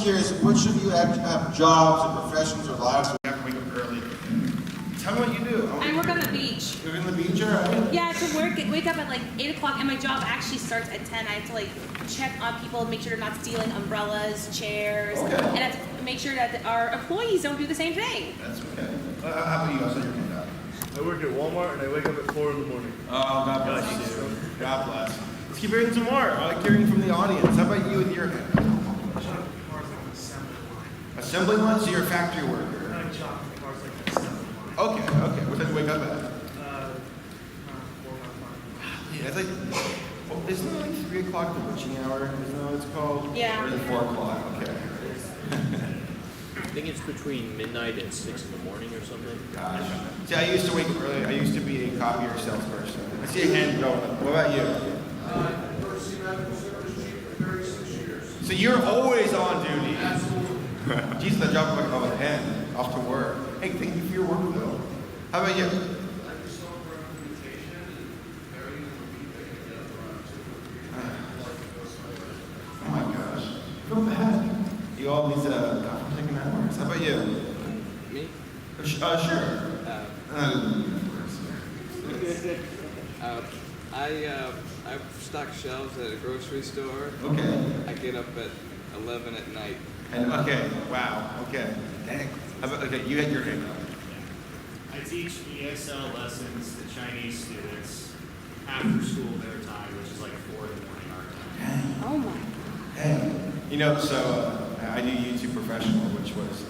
curious, which of you have jobs or professions or lives where you have to wake up early? Tell me what you do. I work on the beach. You're in the beach, all right? Yeah, to wake up at like 8 o'clock, and my job actually starts at 10. I have to like check on people, make sure they're not stealing umbrellas, chairs, and I have to make sure that our employees don't do the same thing. That's okay. How about you? I'll send your hand out. I work at Walmart and I wake up at 4 in the morning. Oh, God bless you. God bless. Let's keep hearing some more. I like hearing from the audience. How about you with your hand? Assembly line? So you're a factory worker? Okay. What time do you wake up at? 4:05. It's like, isn't it like 3 o'clock the witching hour? Isn't that what it's called? Yeah. Or is it 4 o'clock? Okay. I think it's between midnight and 6 in the morning or something. Gosh. See, I used to wake up early. I used to be a copier salesperson. I see a hand going up. What about you? So you're always on duty. Jeez, that job like a pen. Off to work. Hey, thank you for your work, though. How about you? Oh my gosh. Feel bad. You all these taking hours. How about you? Me? Sure. I stock shelves at a grocery store. Okay. I get up at 11 at night. And wow. Okay. Dang. How about, you had your hand up. I teach ESL lessons to Chinese students after school their time, which is like 4 in the morning our time. Dang. Oh my. Dang. So I do YouTube professional, which was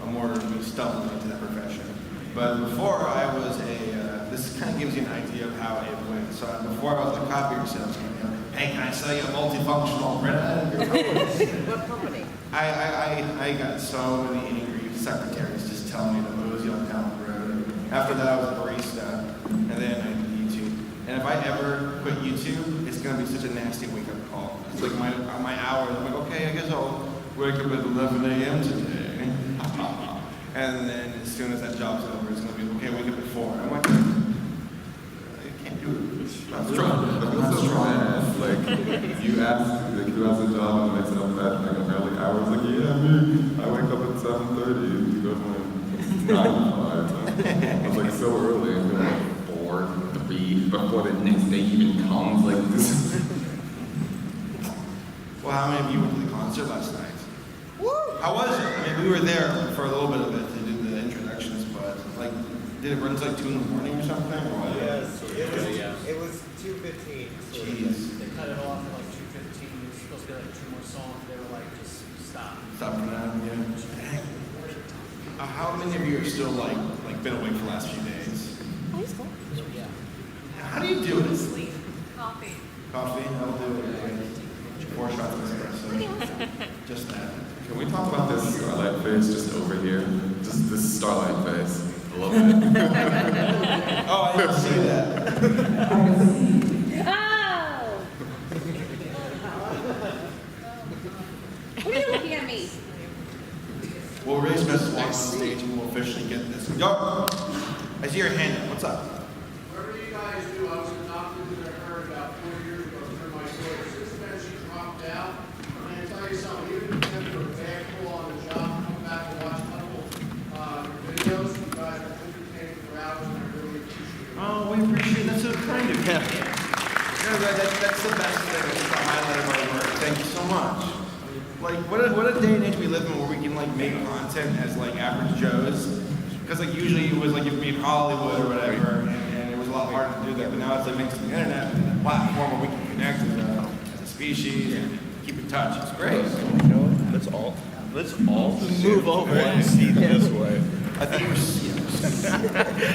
a more stumbling into that profession. But before I was this kind of gives you an idea of how it went. So before I was a copier salesman, hey, can I sell you a multifunctional printer? What company? I got so many angry secretaries just telling me to mosey on down the road. After that, I was a barista, and then I did YouTube. And if I ever quit YouTube, it's going to be such a nasty wake-up call. It's like my hours. I'm like, okay, I guess I'll wake up at 11 a.m. today. And then as soon as that job's over, it's going to be, okay, wake up at 4. I'm like, I can't do it. I'm strong. Like, you asked the job and I said I'm at like an early hours. Like, yeah, me. I wake up at 7:30 to go to my 9 to 5. I was like, so early. And then like 4, 3 before the next day even comes. Like this. Well, how many of you went to the concert last night? Woo! How was it? I mean, we were there for a little bit of it to do the introductions, but like, did it run to like 2 in the morning or something? Or what? Yes, it was 2:15. So Jeez. they cut it off at like 2:15. It was supposed to be like 2 more songs. They were like, just stop. Stop for now, yeah. Dang. How many of you are still like been awake for the last few days? High school. Yeah. How do you do it? Sleep. Coffee. Coffee? I'll do it. 4 shots of espresso. Just that. Can we talk about this starlight face just over here? Just this starlight face. I love it. Oh, I didn't see that. Oh! What are you looking at me? Well, Race Best walks on stage and we'll officially get this. Yo! I see your hand up. What's up? Whatever you guys do, I was adopted into her about 4 years ago through my soul. Since then, she dropped out. And I tell you something, even if you have a bad pull on the job, come back and watch a couple videos. You guys are entertaining for hours, and I really appreciate it. Oh, we appreciate it. That's so kind of you. Yeah. No, that's the best thing. It's the highlight of our work. Thank you so much. Like, what a day and age we live in where we can like make content as like average Joes. Because like usually it was like you'd be in Hollywood or whatever, and it was a lot harder to do that. But now it's like thanks to the internet, and a platform where we can connect as a species and keep in touch. It's great. You know what? Let's all move over and see this way. I think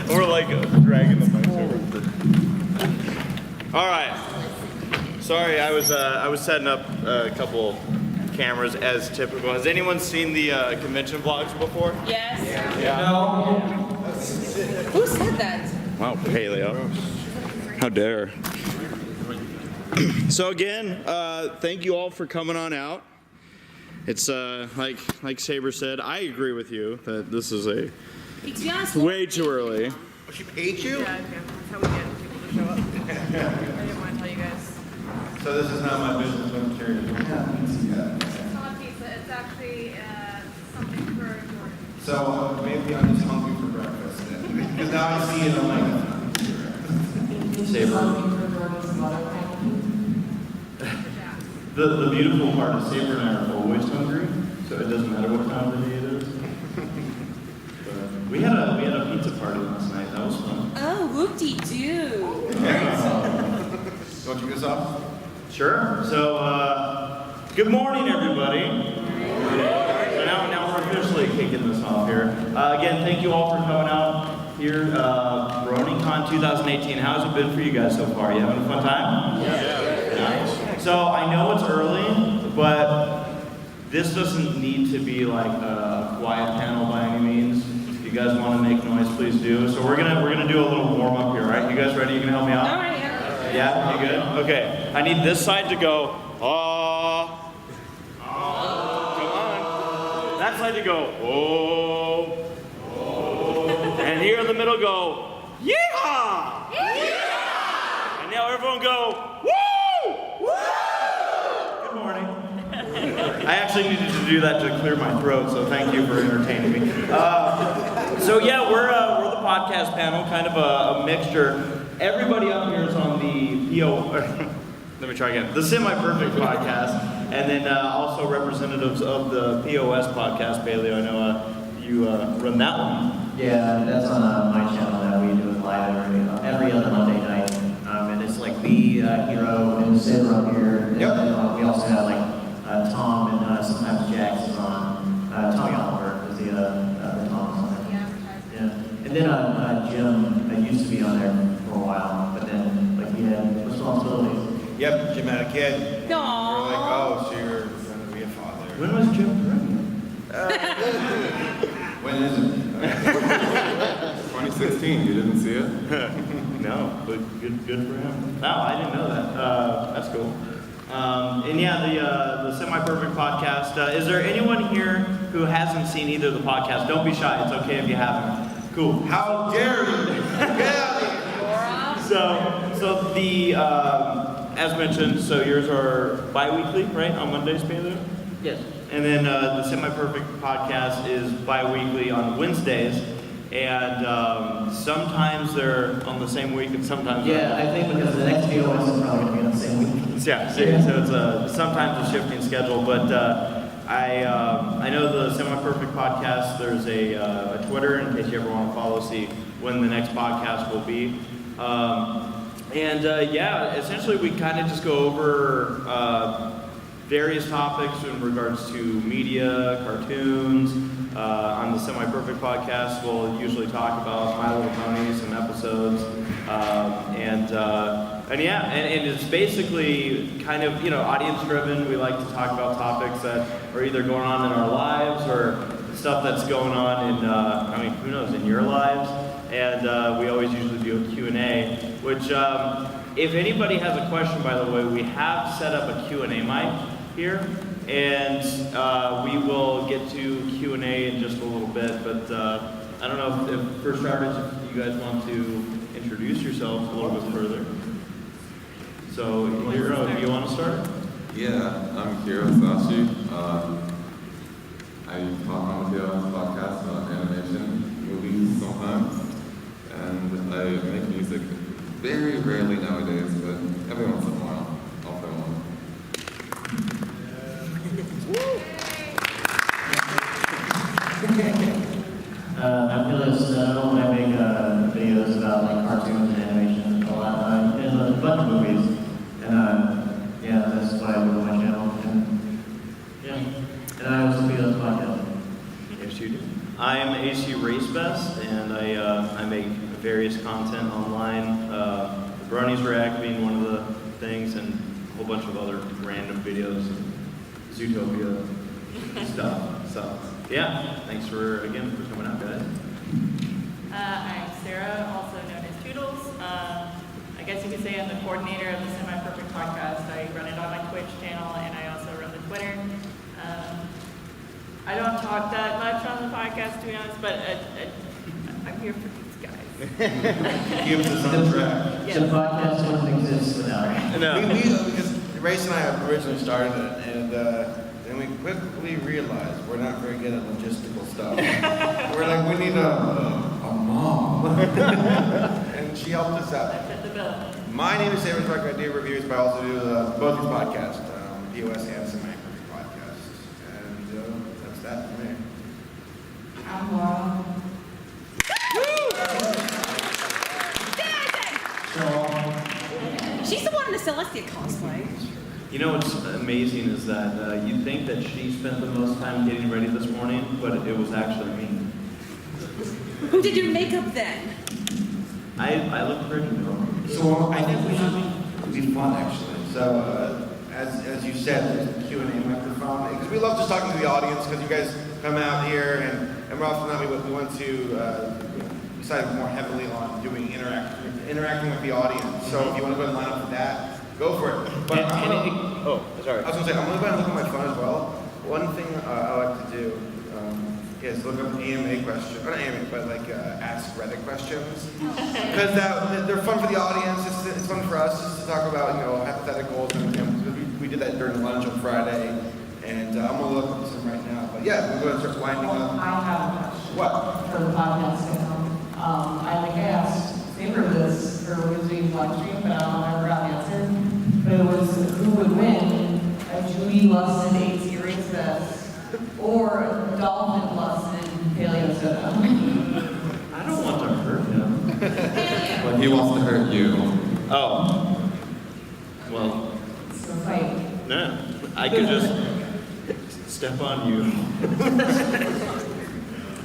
We're like dragging the mics over. All right. Sorry, I was setting up a couple cameras as typical. Has anyone seen the convention vlogs before? Yes. Yeah. No. Who said that? Wow, Paleo. How dare. So again, thank you all for coming on out. It's like Saber said, I agree with you that this is a way too early. She paid you? Yeah, okay. That's how we get people to show up. I didn't want to tell you guys. So this is not my business, but I'm curious. It's not pizza, it's actually actually something for Jordan. So maybe I'm just hungry for breakfast then. Because now I see it, I'm like, Saber. The beautiful part is Saber and I are always hungry, so it doesn't matter what time of the day it is. But we had a pizza party last night. That was fun. Oh, whoop-de-doo. you want to kick us off? Sure. So, good morning, everybody. So now we're officially kicking this off here. Again, thank you all for coming out here. Bronycon 2018. How's it been for you guys so far? You having a fun time? Yeah. So I know it's early, but this doesn't need to be like a quiet panel by any means. If you guys want to make noise, please do. So we're gonna do a little warm up here, right? You guys ready? You gonna help me out? All right, yeah. Yeah, you good? Okay. I need this side to go. Come on. That side to go. And here in the middle go. Yeehaw! Yeah! And now everyone go. Good morning. I actually needed to do that to clear my throat, so thank you for entertaining me. So yeah, we're the podcast panel, kind of a mixture. Everybody up here is on the let me try again. The Semi-Perfect Podcast, and then also representatives of the POS Podcast. Paleo, I know you run that one. Yeah, that's on my channel that we do it live every other Monday night. And it's like me, Hero, and Sid up here. Yep. And we also have like Tom and sometimes Jax is on. Tommy Oliver is the Tom on it. Yeah. And then Jim used to be on there for a while, but then like he had responsibilities. Yep, Jim had a kid. Aww. We're like, oh, so you're going to be a father. When was Jim pregnant? When is it? 2016, you didn't see it? No, but good for him. Wow, I didn't know that. That's cool. And yeah, the Semi-Perfect Podcast. Is there anyone here who hasn't seen either of the podcasts? Don't be shy. It's okay if you haven't. Cool. How dare you? Yeah. So the as mentioned, so yours are bi-weekly, right? On Mondays, Paleo? Yes. And then the Semi-Perfect Podcast is bi-weekly on Wednesdays. And sometimes they're on the same week and sometimes Yeah, I think because the next POS is probably going to be on the same week. Yeah, so it's sometimes a shifting schedule, but I know the Semi-Perfect Podcast, there's a Twitter in case you ever want to follow, see when the next podcast will be. Yeah, essentially we kind of just go over various topics in regards to media, cartoons. On the Semi-Perfect Podcast, we'll usually talk about My Little Pony, some episodes, and it's basically kind of, audience-driven. We like to talk about topics that are either going on in our lives or stuff that's going on in, who knows, in your lives. And we always usually do a Q&A, which, if anybody has a question, by the way, we have set up a Q&A mic here. And we will get to Q&A in just a little bit, but I don't know if for starters, if you guys want to introduce yourselves a little bit further. So, Hiro, do you want to start? Yeah, I'm Hirosashi. I talk on the POS Podcast about animation, movies sometimes, and I make music very rarely nowadays, but every once in a while, I'll play one. I'm PaleoSteno, and I make videos about like cartoons and animation and all that, and a bunch of movies. And yeah, that's what I do on my channel. And yeah, and I also do those podcasts. Yes, you do. I am ACRacebest, and I make various content online. The Bronies React being one of the things, and a whole bunch of other random videos, Zootopia stuff. So yeah, thanks for coming out, guys. I'm Sarah, also known as Toodles. I guess you could say I'm the coordinator of the Semi-Perfect Podcast. I run it on my Twitch channel, and I also run the Twitter. I don't talk that much on the podcast, to be honest, but I'm here for these guys. Keeps us on track. The podcast wouldn't exist without it. No. Because Race and I originally started it, and and we quickly realized we're not very good at logistical stuff. We're like, we need a mom. And she helped us out. That fit the bill. My name is Saberspark. I do reviews, but I also do both these podcasts, POS and Semi-Perfect Podcast. And that's that for me. I'm Laura. She's the one in the Celestia cosplay. You know what's amazing is that you think that she spent the most time getting ready this morning, but it was actually me. Who did your makeup then? I look pretty normal. So I think we should be fun, actually. So as you said, there's a Q&A microphone. Because we love just talking to the audience, because you guys come out here, and more often than not, we want to decide more heavily on doing interacting with the audience. So if you want to go and line up for that, go for it. But sorry. I was going to say, I'm going to go ahead and look at my phone as well. One thing I like to do is look up AMA questions, or not AMA, but like Ask Reddit questions. Because they're fun for the audience, it's fun for us just to talk about, hypotheticals. And we did that during lunch on Friday, and I'm going to look up some right now. But yeah, we're going to start winding up. I have a question. What? For the podcast. I asked Saber this for Wednesday's live stream, but I don't remember the answer. But it was who would win, a Judy Lusson ACRacebest or a Dolphin Lusson PaleoSteno? I don't want to hurt him. But he wants to hurt you. Oh. Well, So fight. no. I could just step on you.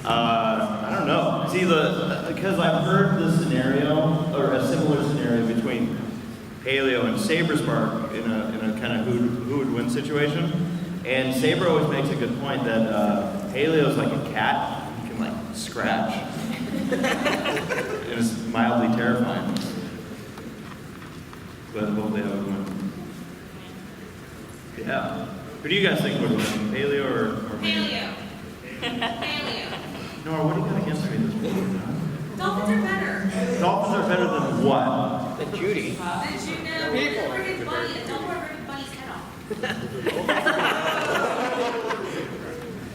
I don't know. See, because I've heard the scenario, or a similar scenario between Paleo and Saberspark in a kind of who would win situation. And Saber always makes a good point that Paleo's like a cat. He can like scratch. It is mildly terrifying. But hopefully I would win. Yeah. Who do you guys think would win? Paleo or me? Paleo. Paleo. Nora, what do you got against me this morning? Dolphins are better. Dolphins are better than what? Than Judy. Did you know? People. Ripping bunny. A dolphin will rip bunny's head off.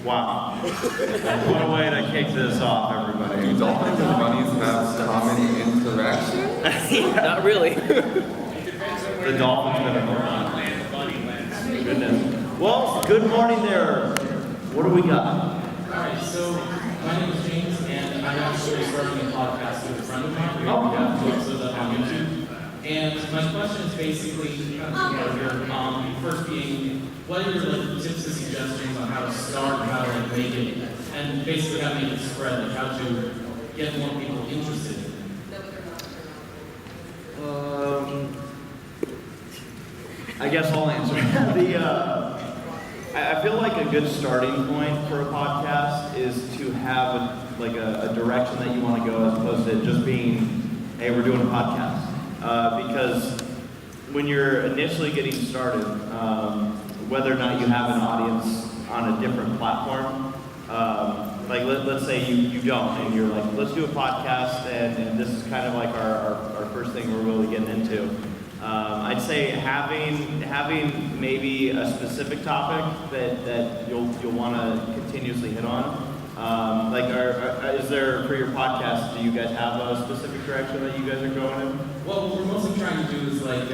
Wow. What a way to kick this off, everybody. Do dolphins and bunnies have common interaction? Not really. The dolphins better know. Goodness. Well, good morning there. What do we got? Alright, so my name is James, and I'm actually starting a podcast with a friend of mine. We have two episodes up on YouTube. And my question is basically kind of here. First being, what are your tips and suggestions on how to start and how to make it, and basically how to make it spread, like how to get more people interested? I guess I'll answer. I feel like a good starting point for a podcast is to have a direction that you want to go, as opposed to just being, hey, we're doing a podcast. Because when you're initially getting started, whether or not you have an audience on a different platform, let's say you don't, and you're like, let's do a podcast, and this is kind of like our first thing we're really getting into. I'd say having maybe a specific topic that you'll want to continuously hit on. Is there, for your podcast, do you guys have a specific direction that you guys are going in? Well, what we're mostly trying to do is like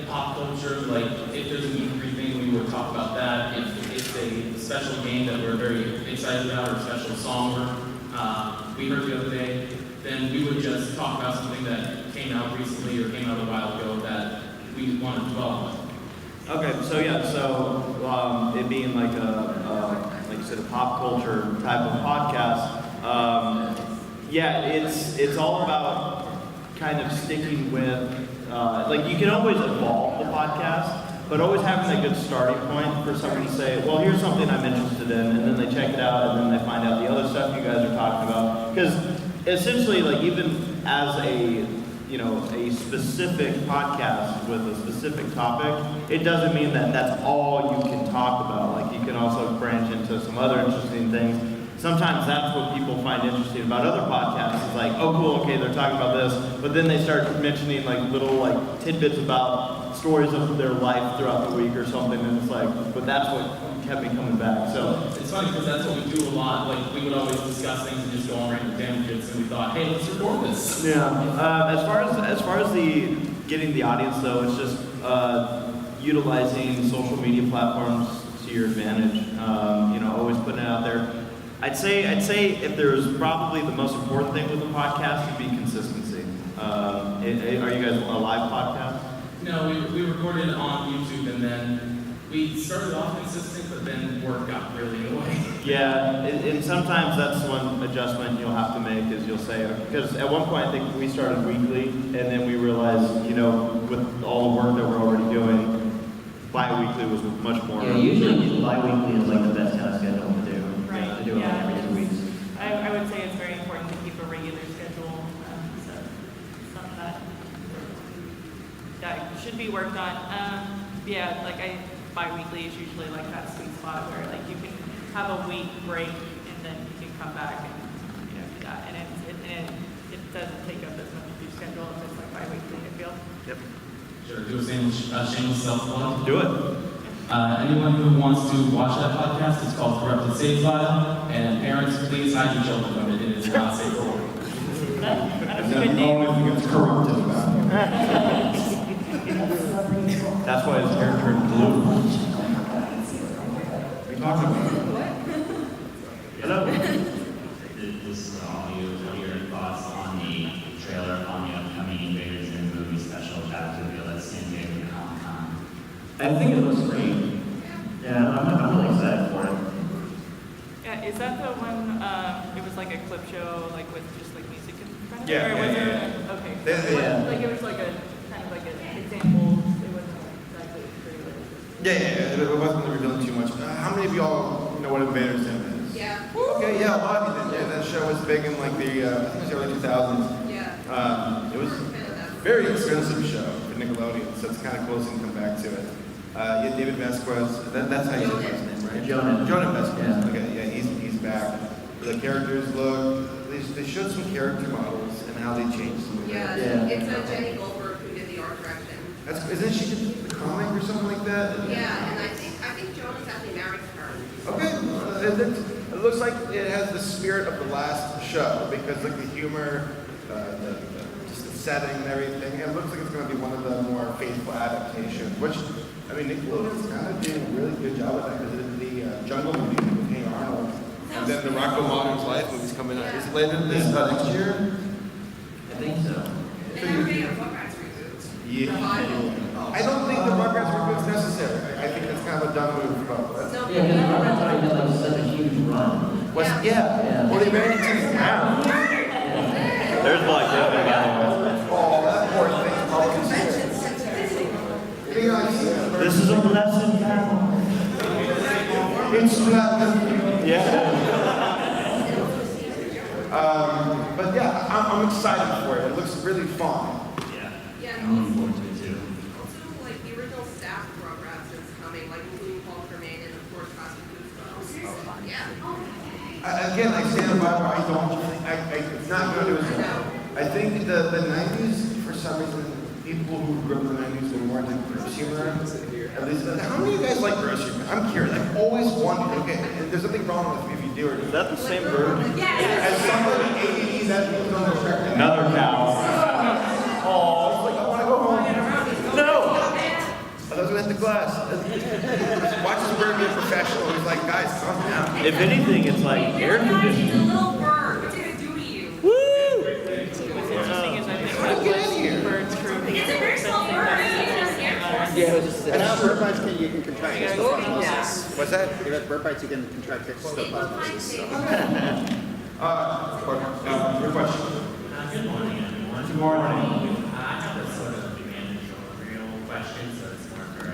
pop culture, like if there's a meet and greet thing, we would talk about that. If it's a special game that we're very excited about, or a special song we heard the other day, then we would just talk about something that came out recently or came out a while ago that we want to dwell on. Okay, so it being like you said, a pop culture type of podcast. It's all about kind of sticking with, you can always evolve the podcast, but always having a good starting point for somebody to say, well, here's something I'm interested in, and then they check it out, and then they find out the other stuff you guys are talking about. Because essentially, even as a specific podcast with a specific topic, it doesn't mean that that's all you can talk about. Like, you can also branch into some other interesting things. sometimes that's what people find interesting about other podcasts. It's like, oh cool, okay, they're talking about this, but then they start mentioning like little like tidbits about stories of their life throughout the week or something, and it's like, but that's what kept me coming back. So it's funny because that's what we do a lot. Like we would always discuss things and just go on random tangents, and we thought, hey, let's record this. Yeah. As far as the getting the audience though, it's just utilizing social media platforms to your advantage. Always putting it out there. I'd say if there's probably the most important thing with a podcast would be consistency. Are you guys a live podcast? No, we recorded on YouTube, and then we started off consistent, but then work got really in the way. Yeah, and sometimes that's one adjustment you'll have to make is you'll say, because at one point I think we started weekly, and then we realized, with all the work that we're already doing, bi-weekly was much more. Yeah, usually bi-weekly is like the best kind of schedule to do. Right. To do it every 2 weeks. I would say it's very important to keep a regular schedule. So something that should be worked on. Bi-weekly is usually like that sweet spot where like you can have a week break and then you can come back and do that. And it doesn't take up as much of your schedule if it's like bi-weekly, I feel. Yep. Sure, do a shameless self-plug. Do it. Anyone who wants to watch that podcast, it's called Corrupted Save File, and parents, please hide your children from it. It is not safe for work. That's the only thing that's corrupted about it. That's why his hair turned blue. We talked about it. Hello. This is all you. What are your thoughts on the trailer on the upcoming Invaders in the Movie special that will reveal at San Diego Comic-Con? I think it looks great. Yeah, I'm really excited for it. Yeah, is that the one, it was like a clip show, like with just like music in front of it? Yeah, Or was yeah, it? yeah. Okay. Yeah. Like it was like a, kind of like an example, it wasn't exactly a trailer. Yeah, it wasn't revealing too much. How many of y'all know what Invaders Zim is? Yeah. Okay, yeah, a lot of you did. Yeah, that show was big in like the, I think it was the early 2000s. Yeah. It was a very expensive show for Nickelodeon, so it's kind of close and come back to it. You had David Vasquez, that's how you say his name, right? Jonah Vasquez. Yeah. Okay, yeah, he's back. The characters look, they showed some character models and how they changed some of Yeah, their. it's Jenny Goldberg who did the art direction. Isn't she the comic or something like that? Yeah, and I think Jonah's actually married to her. Okay, it looks like it has the spirit of the last show because like the humor, just the setting and everything. It looks like it's going to be one of the more faithful adaptations. Which, I mean, Nickelodeon's kind of doing a really good job with that because it is the Jungle movie with Hey Arnold, and then the Rocco Modern's Life movie's coming out. Is it later this next year? I think so. And they're making a Rugrats reboot. Yeah. I don't think the Rugrats reboot's necessary. I think that's kind of a dumb move for both. No, Yeah, because Rugrats already did like such a huge run. Yeah. Well, they married to now. There's Black Devil, by the way. Oh, that poor thing. This is a blessed battle. It's not. Yeah. But yeah, I'm excited for it. It looks really fun. Yeah, I'm looking forward to it too. also like the original staff of Rugrats is coming, like including Paul Tremaine and of course Cosby Goosebumps. Yeah. Again, I stand by where I don't. It's not going to do it. I think the 90s, for some reason, people who grew up in the 90s were more into gross humor. At least, how many of you guys like gross humor? I'm curious. I've always wondered. Okay, and there's nothing wrong with if you do it. Is that the same bird? As somebody ADD that was on the track. Another cow. Oh, it's like I want to go home. No. I was going to the class. Watch this bird be a professional. He's like, guys, calm down. If anything, it's like air It's a conditioning. little bird. What's it gonna do to you? Woo! What's interesting is I think How do you get in here? birds crew. It's a very small bird. Yeah, it was just bird bites you can contract histoplasmosis. What's that? You got bird bites you can contract histoplasmosis. Your question. Good morning, everyone. Good morning. I have a sort of managerial question, so it's more for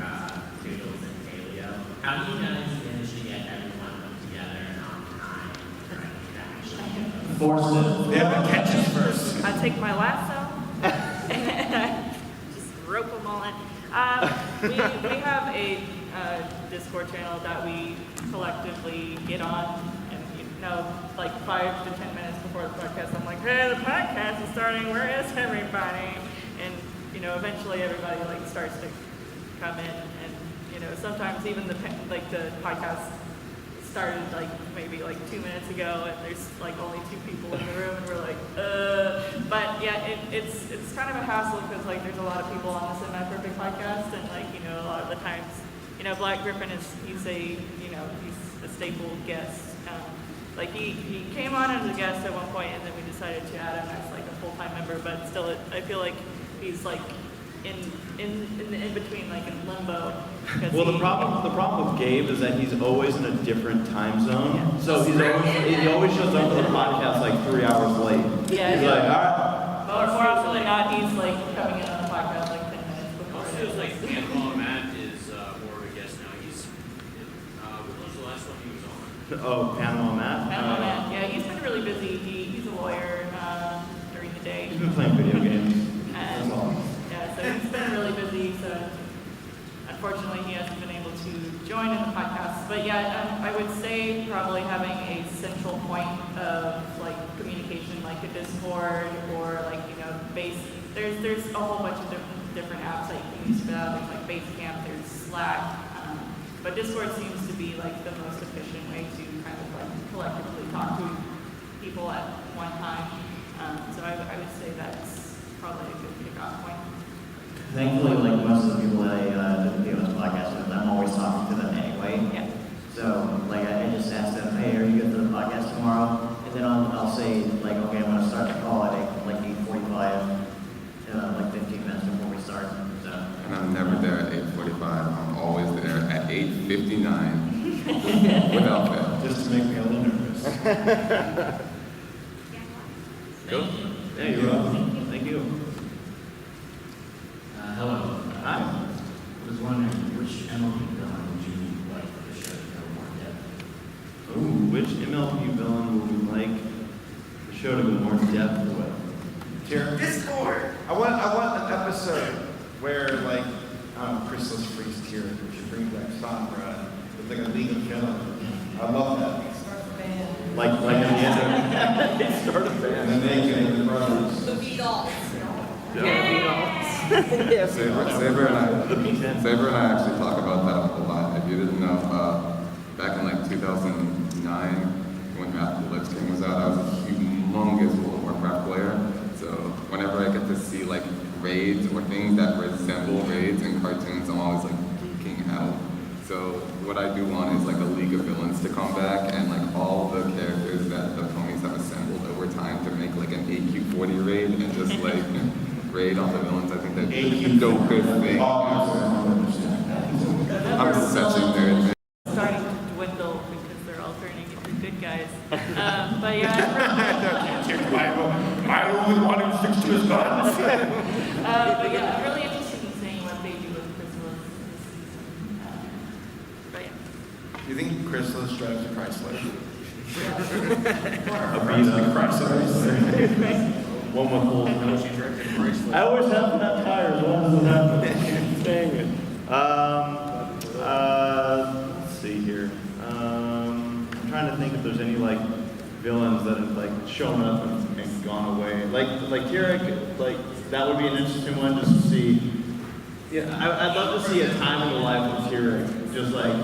Toodles and Paleo. How do you guys manage to get everyone put together and on time and ready to actually Force it. They have to catch us first. I take my lasso and I just rope them all in. We have a Discord channel that we collectively get on, and you know, like 5 to 10 minutes before the podcast, I'm like, hey, the podcast is starting, where is everybody? And, you know, eventually everybody like starts to come in, and, you know, sometimes even the podcast started like maybe like 2 minutes ago, and there's like only 2 people in the room, and we're like, but yeah, it's kind of a hassle because like there's a lot of people on the Semi-Perfect podcast, and like, you know, a lot of the times, you know, Black Griffin he's a staple guest. Like he came on as a guest at one point, and then we decided to add him as like a full-time member, but still I feel like he's like in between, like in limbo. Well, the problem with Gabe is that he's always in a different time zone. Yeah. So he always shows up to the podcast like 3 hours late. Yeah. He's like, all right. But more often than not, he's like coming in on the podcast like 10 minutes before. Also, feels like Panama Matt is more of a guest now. What was the last one he was on? Oh, Panama Matt? Panama Matt, yeah, he's been really busy. He's a lawyer during the day. He's been playing video games. And, yeah, so he's been really busy, so unfortunately he hasn't been able to join in the podcast. But yeah, I would say probably having a central point of like communication, like a Discord or like, you know, there's a whole bunch of different apps that you can use for that. There's like Basecamp, there's Slack, but Discord seems to be like the most efficient way to kind of like collectively talk to people at one time. So I would say that's probably a good kickoff point. Thankfully, like most of the people that I do the POS podcast with, I'm always talking to them anyway. Yeah. So, like, I just ask them, hey, are you good for the podcast tomorrow? And then I'll say, like, okay, I'm going to start the call at 8:45, like 15 minutes before we start. So. And I'm never there at 8:45. I'm always there at 8:59 without fail. Just to make me a little nervous. Go. Yeah, you're welcome. Thank you. Hello. Hi. I was wondering which MLP villain would you like for the show to go more in depth? Ooh, which MLP villain would we like the show to go more in depth with? Discord. I want an episode where like Chrysalis freaks here. We should bring back Sombra with like a league of villains. I love that. Like in the end of start a band. And they can the brothers. The Beatles. Yeah. Saber and I actually talk about that a lot. If you didn't know, back in like 2009, when Wrath of the Lich King was out, I was a humongous World of Warcraft player. So whenever I get to see like raids or things that resemble raids in cartoons, I'm always like geeking out. So what I do want is like a League of Villains to come back, and like all the characters that the ponies have assembled over time to make like an AQ40 raid and just like raid on the villains. I think that'd be the dopest thing. I'm such a nerd, man. Starting to dwindle because they're all turning into good guys. But yeah, I only want him to stick to his guns. but yeah, I'm really interested in seeing what they do with Chrysalis this season. But yeah. You think Chrysalis drives a Chrysler? A Chrysler. One with holes. I always have to have tires. One doesn't have to. Dang it. Let's see here. I'm trying to think if there's any like villains that have like shown up and gone away. Like Kirik, like that would be an interesting one just to see. Yeah, I'd love to see a time in the life of Kirik. Just like,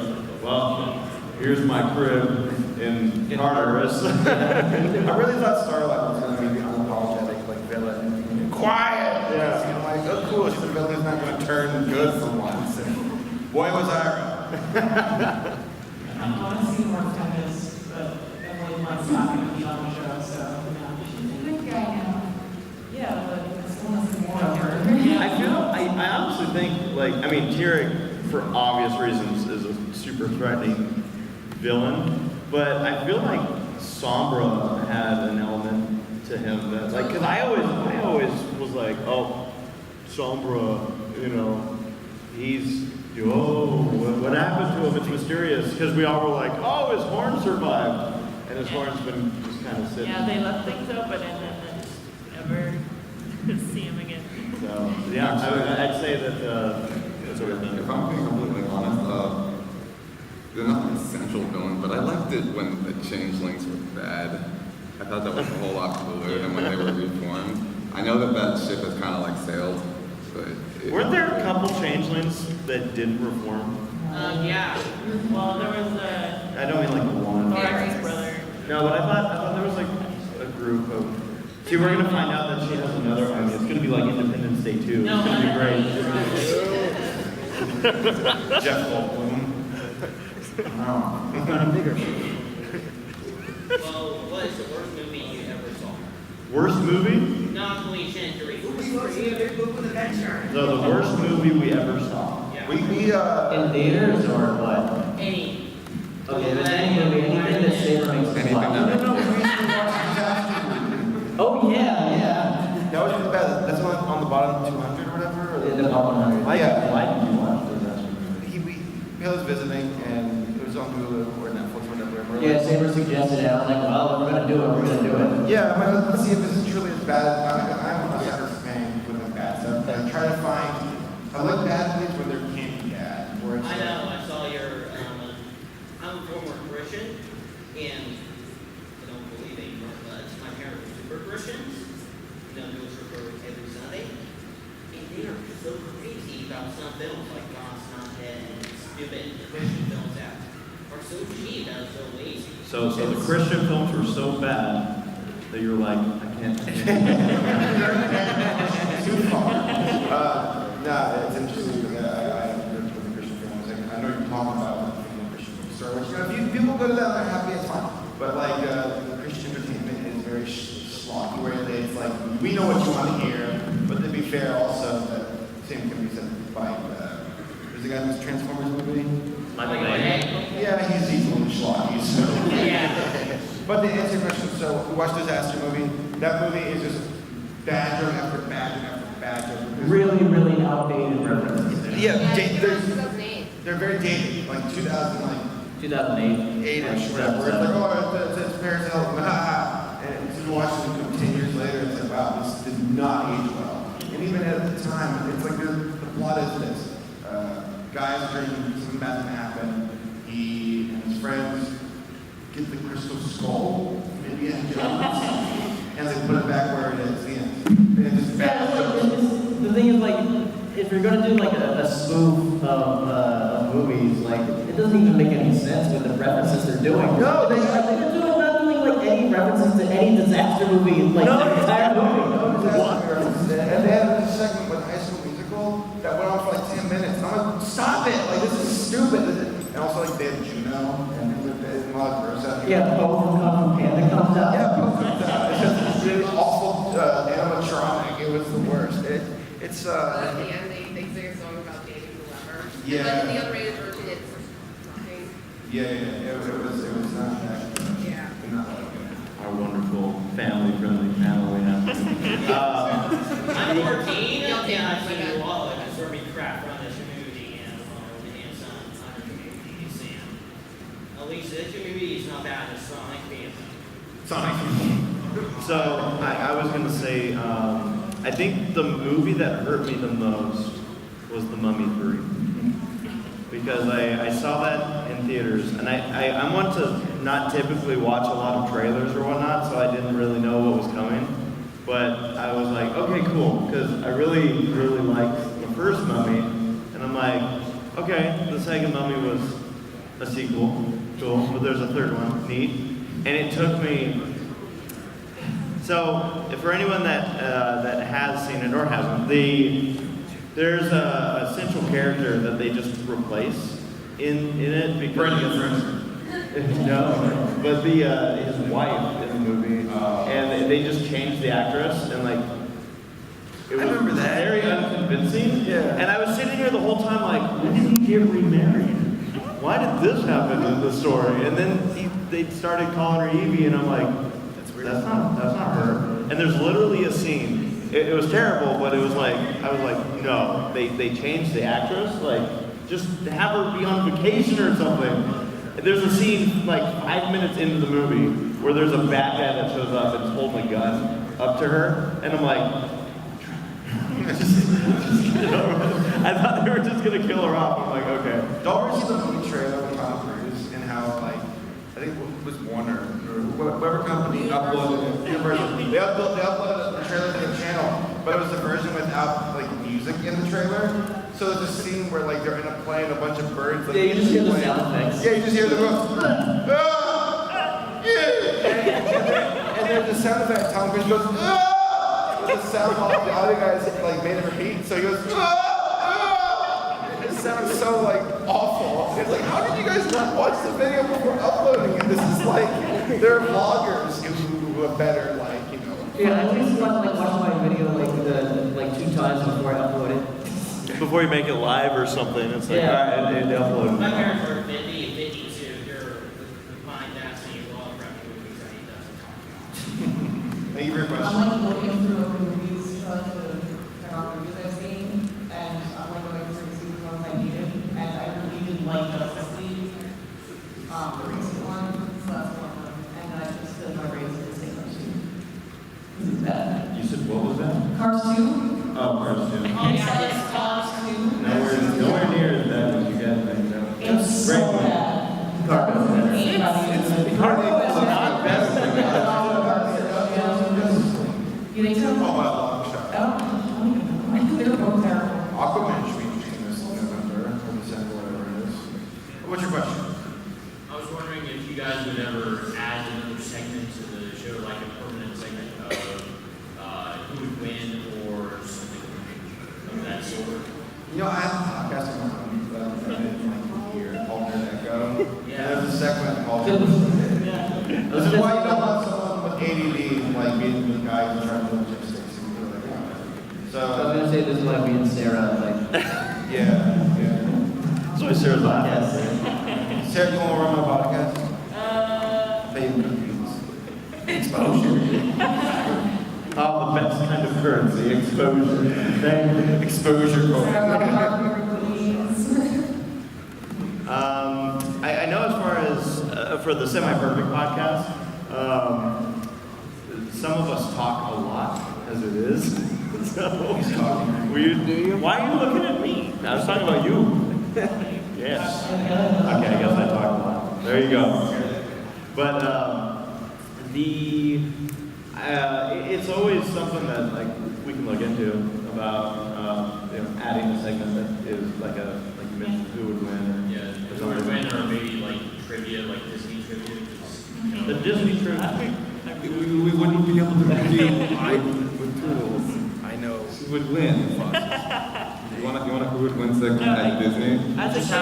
well, here's my crib in Tartarus. I really thought Starlight was going to be the unapologetic like villain. Quiet! Yeah. You know, like, oh cool, the villain's not going to turn good for once. And boy, was I right. I want to see more tennis, but Emily wants talking to be on the show, so she's a good guy now. Yeah, but I still want to see more of her. I honestly think, like, I mean, Kirik, for obvious reasons, is a super threatening villain, but I feel like Sombra had an element to him that, like, because I always was like, oh, Sombra, you know, he's, what happened to him? It's mysterious, because we all were like, oh, his horn survived, and his horn's been just kind of sitting. Yeah, they left things open and then never see him again. So, yeah, I'd say that, if I'm being completely honest, they're not an essential villain, but I liked it when the changelings were bad. I thought that was a whole lot cooler than when they were reformed. I know that ship has kind of like sailed, but... Weren't there a couple changelings that didn't reform? Yeah. Well, there was I don't mean like the one. Thorax's brother. No, but I thought there was like a group of... See, we're gonna find out that she has another army. It's gonna be like Independence Day 2. It's gonna be great. Jeff Goldblum. On a bigger Well, what is the worst movie you ever saw? Worst movie? Non-police injury. So the worst movie we ever saw. Yeah. In theaters or what? Any. Okay, but any movie, anything that Saber makes us watch. Oh yeah. That was the best. That's on the bottom 200 or whatever? Or? The bottom 100. Why did you watch Disaster? He was visiting, and it was on Hulu or Netflix or whatever. Yeah, Saber suggested it. I was like, well, if we're gonna do it, we're gonna do it. Yeah, I'm gonna let's see if this is truly as bad. I'm a sucker for pain with the bad stuff. I try to find. I like bad movies when there can't be bad. Where it's I know, I saw your, I'm a former Christian, and I don't believe anymore, but my parents were super Christians. You know, do a church every Sunday. And they are so crazy about some films like God's Not Dead and stupid Christian films that are so cheap and so lazy. So the Christian films were so bad that you're like, I can't. Too far. Nah, it's interesting because I have to with the Christian films. I know you're talking about the Christian bookstore, which, if people go to that and they're happy, it's fine. But like the Christian entertainment is very schlocky, where it's like, we know what you want to hear, but to be fair also, the same can be said by, there's a guy in this Transformers movie. Michael Bay. Yeah, he's equally schlocky, so. Yeah. But to answer your question, so we watched Disaster movie. That movie is just bad joke after bad joke after bad joke. Really, really outdated references. Yeah, they're very dated, like 2008-ish, 2008. whatever. It's like, oh, it's Paris Hilton, and you watch it 10 years later, it's like, wow, this did not age well. And even at the time, it's like the plot is this. Guy's drinking, something bad's gonna happen. He and his friends get the crystal skull, maybe and they put it back where it is. The end. And it's just bad. The thing is, like, if you're gonna do like a spoof of movies, like it doesn't even make any sense with the references they're doing. No, they're not doing like any references to any disaster movie, like the entire movie. And they had a segment with High School Musical that went on for like 10 minutes. And I'm like, stop it! Like, this is stupid. And also, like, they had Juno, and a lot of gross out. Yeah, Poe from Kung Fu Panda comes out. Yeah, Poe comes out. It's just this awful animatronic. It was the worst. It's at the end, they sing a song about dating whoever. Yeah. But in the unrated version, it's nothing. Yeah. It was not that. Yeah. Not like it. Our wonderful family-friendly panel we have. I'm 14, and I've seen a lot of absorbing crap from this movie, and some other movies, and at least this movie is not bad as Sonic Fans. So I was gonna say, I think the movie that hurt me the most was The Mummy 3. Because I saw that in theaters, and I'm one to not typically watch a lot of trailers or whatnot, so I didn't really know what was coming. But I was like, okay, cool, because I really, really liked the first Mummy, and I'm like, okay, the second Mummy was a sequel, cool, but there's a third one, neat. And it took me, so for anyone that has seen it or hasn't, there's a central character that they just replace in it because no, but his wife in the movie, and they just changed the actress, and like it was very unconvincing. Yeah. And I was sitting here the whole time like, when did he get remarried? Why did this happen in the story? And then they started calling her Evie, and I'm like, that's not her. And there's literally a scene. It was terrible, but it was like, I was like, no, they changed the actress, like, just have her be on vacation or something. There's a scene, like, 5 minutes into the movie, where there's a bad guy that shows up and is holding a gun up to her, and I'm like, I thought they were just gonna kill her off. I'm like, okay. Don't ever see the movie trailer with Tom Cruise how like I think it was Warner or whatever company uploaded it. They uploaded the trailer to the channel, but it was the version without like music in the trailer. So there's a scene where like they're in a plane, a bunch of birds. Like, Yeah, you just hear the playing. sound effects. Yeah, you just hear the and there's a sound effect. Tom Cruise goes, with the sound off. The other guys like made it repeat. So he goes, it sounds so like awful. It's like, how did you guys not watch the video before uploading it? This is like, there are vloggers who are better, like, you know. Yeah, I just want to like watch my video like 2 times before I upload it. Before you make it live or something, it's like, Yeah. all right, they upload. My parents are 50 and 52. You're my dad's saying a lot of rap movies that he doesn't talk about. Thank you very much. I'm like looking through the movies, trying to turn on movies I've seen, and I'm like going through and seeing the ones I needed, and I really did like Justice League, the recent one, so that's one of them, and I just did my race to say those two. This is bad. You said what was that? Cars 2? Oh, Cars 2. It's Cars 2. Nowhere near as bad as you guys think. No. It's so bad. Cargo is better. Cargo is not better. You think so? Oh, my long shot. I think they're both terrible. Aquaman should be interesting this November or December, whatever it is. What's your question? I was wondering if you guys would ever add another segment to the show, like a permanent segment of who would win or something of that sort. You know, I have a podcast on my own, but I didn't like hear called Echo. Yeah. There's a segment called This is why you don't want someone with ADD like being the guy who's trying to logistics and do like that. So I was gonna say this is like me and Sarah, like. yeah. That's why Sarah's laughing. Sarah, you want to run my podcast? Fame cookies. Exposure. Oh, the best kind of currency, exposure. Thank you. Exposure code. I know as far as for the Semi-Perfect podcast, some of us talk a lot as it is. So, why are you looking at me? I was talking about you. Yes. Okay, I guess I talk a lot. There you go. But it's always something that like we can look into about adding a segment that is like you mentioned, who would win. Yeah, who would win, or maybe like trivia, like Disney trivia. The Disney trivia. We wouldn't be able to reveal with Toodles. I know. Who would win? You want a who would win segment at Disney? As a kid, I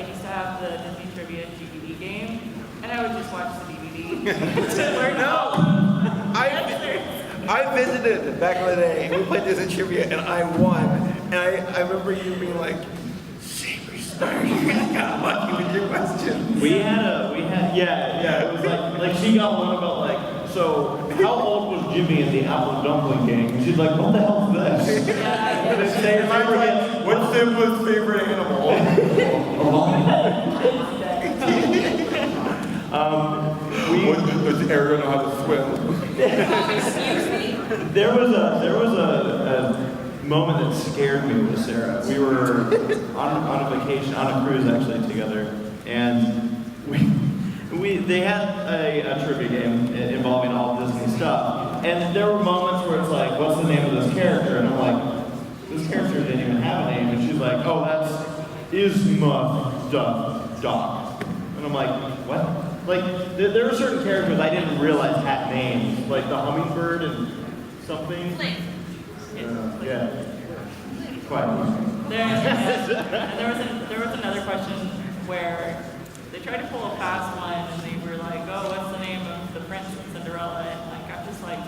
used to have the Disney Trivia DVD game, and I would just watch the DVD to learn I visited back in the day, and we played Disney Trivia, and I won. And I remember you being like, Saberspark, you got lucky with your question. We had, it was like she got one about so how old was Jimmy in the apple dumpling game? And she's like, what the hell is this? What's Simba's favorite animal? Does Ariel know how to swim? There was a moment that scared me with Sarah. We were on a vacation, on a cruise actually together, and they had a trivia game involving all Disney stuff. And there were moments where it's like, what's the name of this character? And I'm like, this character didn't even have a name. And she's like, oh, that's Isma Doc. And I'm like, what? Like, there were certain characters I didn't realize had names, like the hummingbird and something. Yeah. Quite. There was another question where they tried to pull a fast one, and they were like, "Oh, what's the name of the prince in Cinderella?" And I'm just like,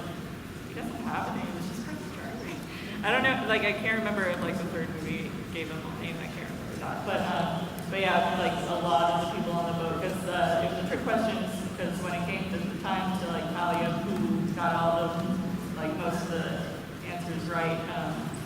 he doesn't have a name. It's just Prince Charming. I don't know. Like, I can't remember if the third movie gave him a name. I can't remember that. But yeah, a lot of the people on the boat, because it was a trick questions. Because when it came to the time to tally up who got all the most of the answers right,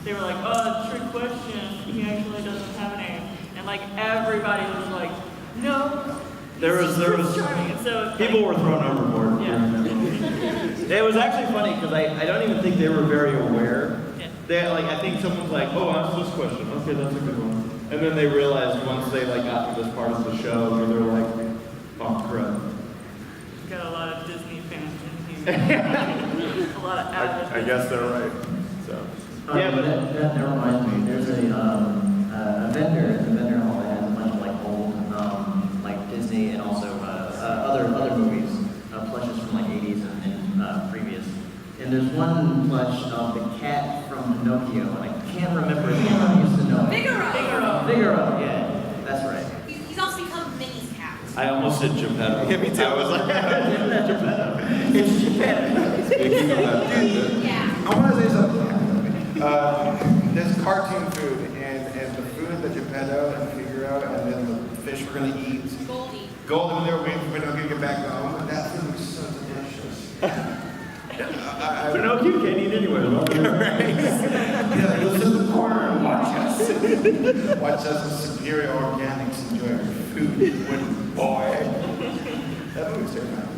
they were like, "Oh, trick question. He actually doesn't have a name." And everybody was like, "No." There was So people were thrown overboard. Yeah. It was actually funny because I don't even think they were very aware. Yeah. They I think someone's like, oh, ask this question. Okay, that's a good one. And then they realized once they like got to this part of the show, where they're like, oh crap. Got a lot of Disney fans in here. A lot of avid. I guess they're right. So. Yeah, but that reminds me. There's a vendor at the vendor hall that has a bunch of like old, like Disney and also other movies, plushes from like 80s and previous. And there's one plush of the cat from Pinocchio, and I can't remember his name. I used to know. Figaro. Yeah, that's right. He's also become Minnie's cat. I almost said Geppetto. Yeah, me too. I was like, Geppetto. It's Geppetto. Speaking of that vendor, Yeah. I want to say something. There's cartoon food, and the food that Geppetto and Figaro and then the fish we're going to eat. Goldie, when they were waiting for Pinocchio to get back home, that food was so delicious. Pinocchio can't eat anywhere. Right? Yeah, like, listen to the corner and watch us. Watch us as superior organics enjoy our food. Good boy. That movie's terrifying.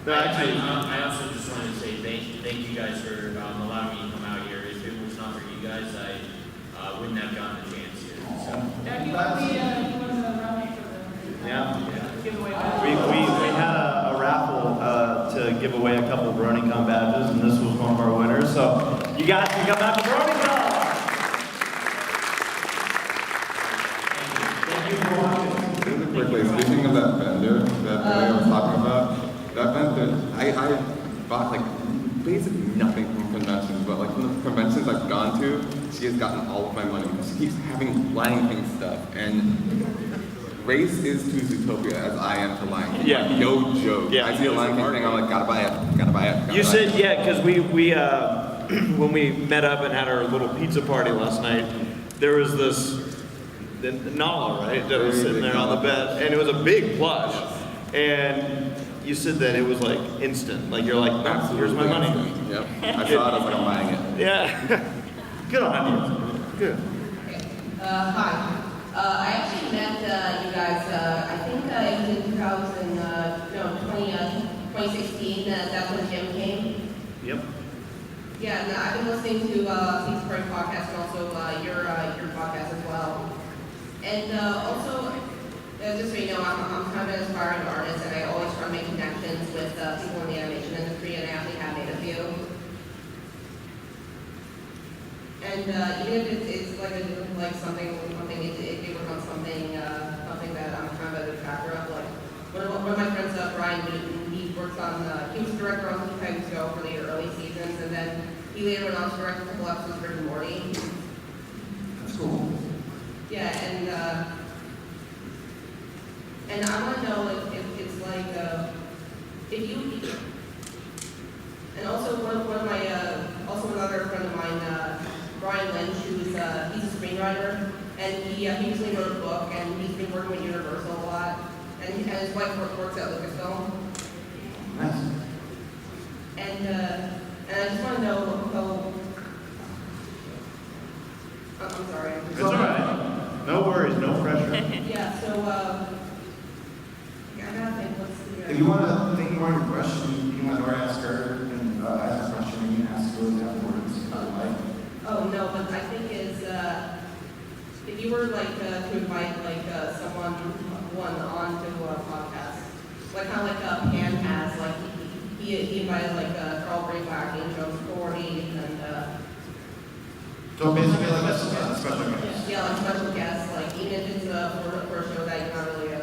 No, actually, I also just wanted to say thank you guys for allowing me to come out here. If it was not for you guys, I wouldn't have gotten a chance here. So. Yeah, he was running for the giveaway. We had a raffle to give away a couple of Bronycon badges, and this was one of our winners. So you guys can come out to Bronycon. quickly, speaking of that vendor that I was talking about, that vendor, I bought like basically nothing from conventions, but like from the conventions I've gone to, she has gotten all of my money. She keeps Lion King stuff, and Race is to Zootopia as I am to Lion King. Yeah. Like, no joke. Yeah. I see a Lion King thing, I'm like, gotta buy it. You said, yeah, because we when we met up and had our little pizza party last night, there was this Nala, right, that was sitting there on the bed, and it was a big plush, and you said that it was like instant, like you're like, oh, here's my money. Instant. Yep. I saw it, I was like, I'm buying it. Yeah. Good on you. Good. Hi. I actually met you guys, I think it was in 2016, that's when Jim came. Yep. Yeah, and I've been listening to Saberspark Podcast and also your podcast as well. And also, just so you know, I'm kind of an aspiring artist, and I always try to make connections with people in the animation industry, and I actually have made a few. And even if it's like something, if you work on something that I'm kind of a detractor of, like one of my friends, Brian Newton, he works on, he was director on the Times Go for the early seasons, and then he later went on to direct a couple episodes of Rick and Morty. That's cool. Yeah, and I want to know if it's like, if you, and also one of my, also another friend of mine, Brian Lynch, who's he's a screenwriter, and he recently wrote a book, and he's been working with Universal a lot, and his wife works at Lucasfilm. Nice. And I just want to know how. I'm sorry. It's all right. No worries, no pressure. Yeah. So I gotta think. What's the? If you want to think more of your question, you can let Laura ask her and ask a question, and you can ask those afterwards. Oh no, but I think is if you were like to invite like someone onto a podcast, like kind of like Pan has, like he invited like Carl Brayback and Joe Cordy and so basically like a special guest. yeah, like special guests, like even if it's for a show that you're not really a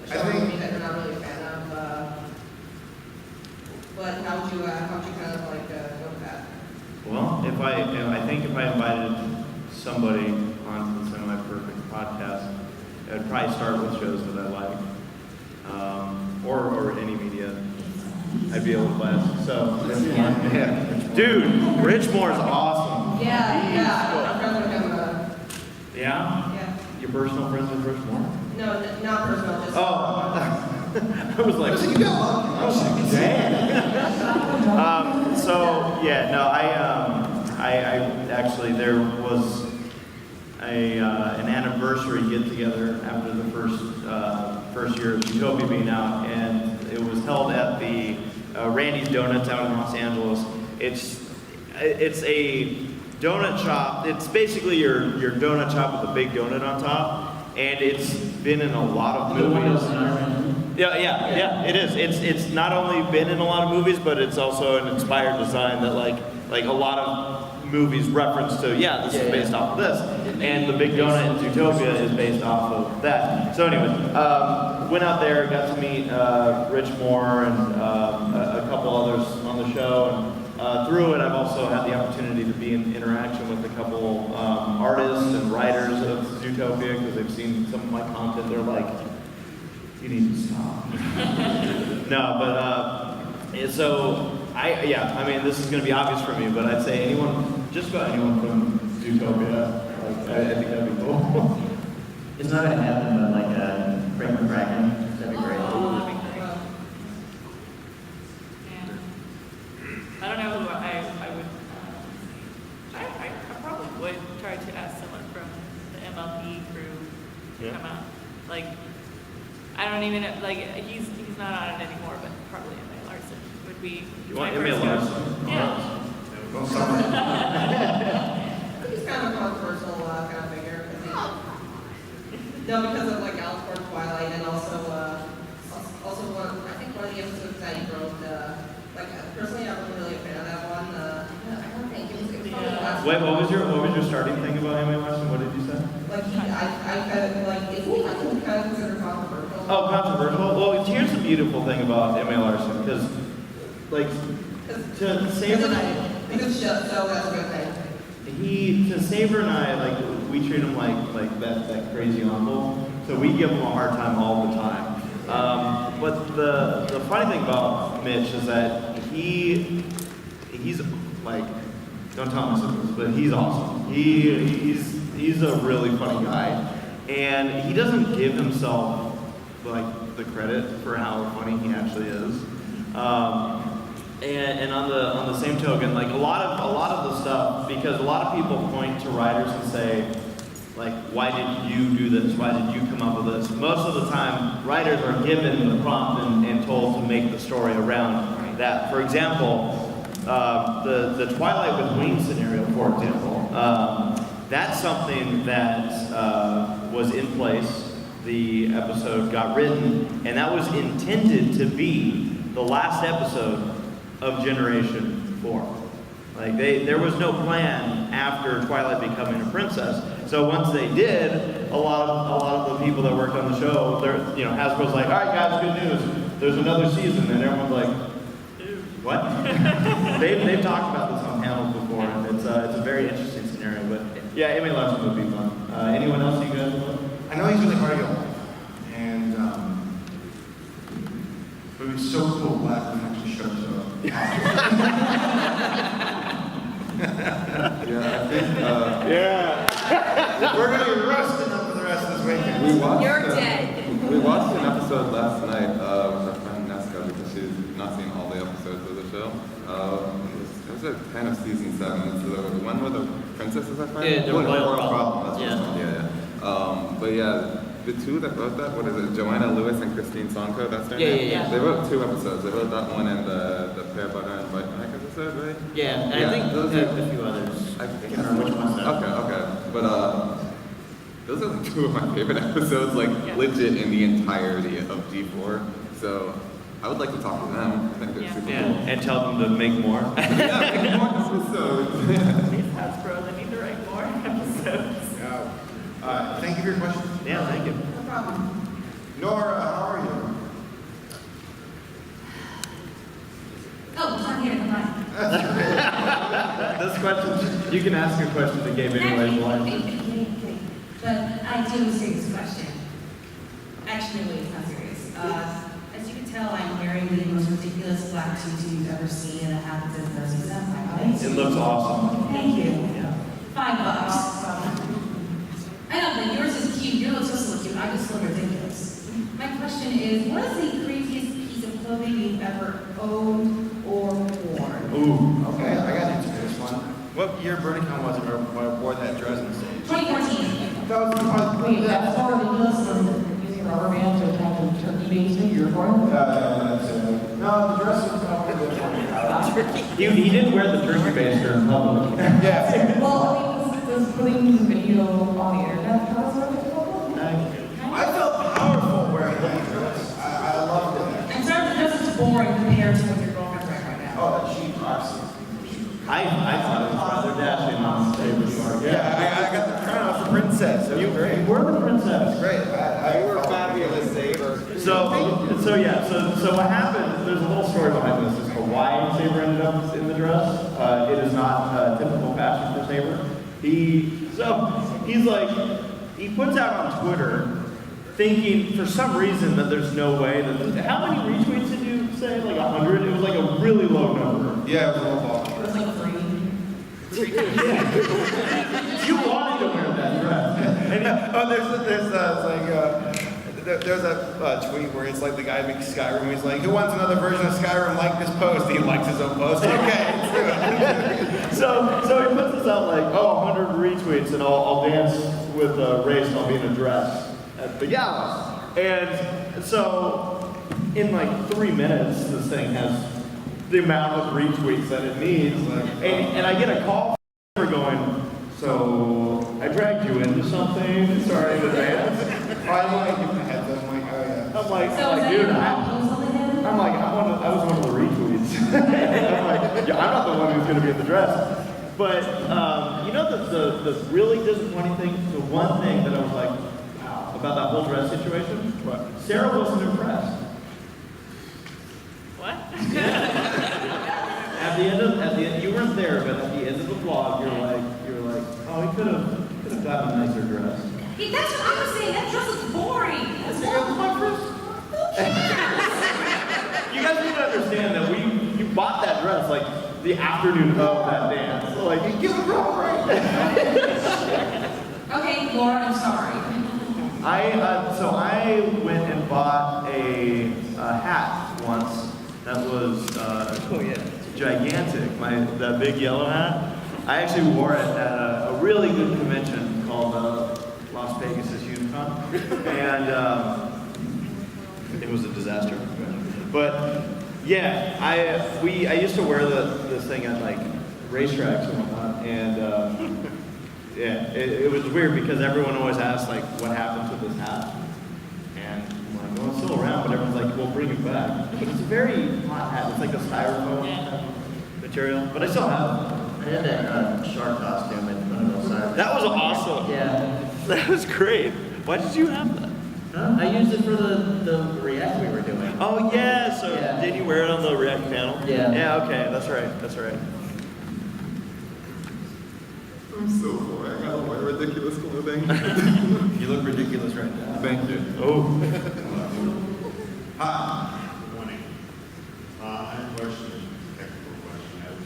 show that you're not really a fan of, but how would you kind of like go with that? Well, I think if I invited somebody onto the Semi-Perfect podcast, I would probably start with shows that I like, or any media. I'd be able to blast. So, yeah. Dude, Richmore's awesome. Yeah. I'm friends with him. Yeah? Yeah. You're personal friends with Richmore? No, not personal. Just. I was like, damn. So yeah, no, I actually there was an anniversary get together after the first year of Zootopia being out, and it was held at the Randy's Donuts out in Los Angeles. It's a donut shop. It's basically your donut shop with a big donut on top, and it's been in a lot of movies. Yeah, it is. It's not only been in a lot of movies, but it's also an inspired design that like a lot of movies reference to. This is based off of this, and the big donut in Zootopia is based off of that. So anyway, went out there, got to meet Rich Moore and a couple others on the show, and through it, I've also had the opportunity to be in interaction with a couple artists and writers of Zootopia because they've seen some of my content. They're like, you need to stop. No, but so I mean, this is going to be obvious for me, but I'd say anyone, just about anyone from Zootopia, like, I think that'd be cool. It's not going to happen, but like Frank McCracken, that'd be great. That'd be great. I don't know who I would. I probably would try to ask someone from the MLP crew to come out. Like, I don't even like he's not on it anymore, but probably M.A. Larson would be. You want M.A. Larson? Yeah. I think he's kind of a controversial kind of figure. Because of like Alcorn Twilight, and also one of the episodes that he wrote. Personally, I'm really a fan of that one. I don't think it was probably the last. Wait, what was your starting thing about M.A. Larson? What did you say? Like I kind of like, isn't he like kind of considered controversial? Oh, controversial. Well, here's the beautiful thing about M.A. Larson, because like to Saber and I. Because so that's a good thing. To Saber and I, like, we treat him like that crazy uncle. So we give him a hard time all the time. But the funny thing about Mitch is that he's like, don't tell him this, but he's awesome. He's a really funny guy, and he doesn't give himself like the credit for how funny he actually is. And on the same token, like a lot of the stuff, because a lot of people point to writers and say, like, why did you do this? Why did you come up with this? Most of the time, writers are given the prompt and told to make the story around that. For example, the Twilight with Wings scenario, for example, that's something that was in place. The episode got written, and that was intended to be the last episode of Generation 4. Like there was no plan after Twilight becoming a princess. So once they did, a lot of the people that worked on the show, Hasbro's like, all right guys, good news, there's another season, and everyone's like, what? they've talked about this on panels before, and it's a very interesting scenario. But yeah, M.A. Larson would be fun. Anyone else you guys love? I know he's really hard to get hold of, and it would be so cool black when actually shows up. Yeah, I think. We're gonna be roasting up for the rest of this weekend. You're dead. We watched an episode last night with our friend Nesca because she's not seen all the episodes of the show. It was at 10 of season 7. It's the one where the princesses are fighting. Yeah, the royal problem. That's what it's called. But yeah, the two that wrote that, what is it? Joanna Lewis and Christine Sonko. That's their name. Yeah. They wrote 2 episodes. They wrote that one and the Pear Butter and White Knight episode, right? Yeah, and I think those are a few others. I can't remember which ones. Okay. But those are 2 of my favorite episodes, like legit in the entirety of D4. So I would like to talk to them. I think they're super cool. And tell them to make more. Make more episodes. Please Hasbro, they need to write more episodes. Thank you for your question. Yeah, thank you. No problem. Nora, how are you? Oh, I'm here, come This question, you can ask your question to Gabe anyway. But I do have a serious question. Actually, wait, it's not serious. As you can tell, I'm wearing the most ridiculous black tutu you've ever seen, and it happens in the season. It looks awesome. Thank you. Yeah. $5. I know, but yours is cute. Yours looks supposed to look cute. I just look ridiculous. My question is, what is the craziest piece of clothing you've ever owned or worn? Ooh. Okay, I got into this one. What year Bronycon was it when I wore that dress on stage? 2014. That was Wait, that's more ridiculous than using rubber bands to attach a turkey base to your uniform? that's No, the dress was coming. He didn't wear the turkey baster in public. Yeah. Well, I mean, does putting the video on the internet cause a problem? I felt powerful wearing that dress. I loved it. I'm sorry, the dress is boring compared to what your girlfriend's wearing right now. Oh, that sheet, absolutely. I thought it was rather dashing on Saberspark. Yeah, I got the crown off the princess. It was great. You were the princess. Great. You were fabulous, Saber. So what happened, there's a little story behind this as to why Saber ended up in the dress. It is not typical fashion for Saber. He puts out on Twitter thinking for some reason that there's no way that how many retweets did you say? Like 100? It was like a really low number. Yeah, it was a little ball. It was like 3. You wanted to wear that dress. There's a tweet where it's like the guy makes Skyrim. He's like, who wants another version of Skyrim like this post? He likes his own post. Okay, let's do it. So he puts this out like, 100 retweets, and I'll dance with Race and I'll be in a dress at the gala. And so in like 3 minutes, this thing has the amount of retweets that it needs. And I get a call from going, so I dragged you into something. Sorry in advance. I want to give him a heads up. I'm like, oh yeah. So is that dude, your post on the head? I was one of the retweets. I'm like, yeah, I'm not the one who's going to be in the dress. But you know the really disappointing thing, the one thing that I was like, wow, about that whole dress situation? What? Sarah wasn't impressed. What? At the end, you weren't there, but at the end of the vlog, you're like, oh, he could have gotten a nicer dress. Hey, that's what I was saying. That dress looks boring. That's You guys need to understand that you bought that dress like the afternoon of that dance. So like, you give it a break. Okay, Laura, I'm sorry. I went and bought a hat once that was gigantic. That big yellow hat. I actually wore it at a really good convention called Las Vegas Hirosashi, and it was a disaster. But yeah, I used to wear this thing at like racetracks and whatnot, and yeah, it was weird because everyone always asks like, what happened to this hat? And I'm like, well, it's still around, but everyone's like, well, bring it back. But it's a very hot hat. It's like a styrofoam material, but I still have it. I had that shark costume in one of those sides. That was awesome. Yeah. That was great. Why did you have that? I used it for the React we were doing. Oh yeah, so did you wear it on the React panel? Yeah. Yeah, okay, that's right. I'm so sorry. I got my ridiculous clothing. You look ridiculous right now. Thank you. Oh. Hi. Good morning. I have a question, technical question. I was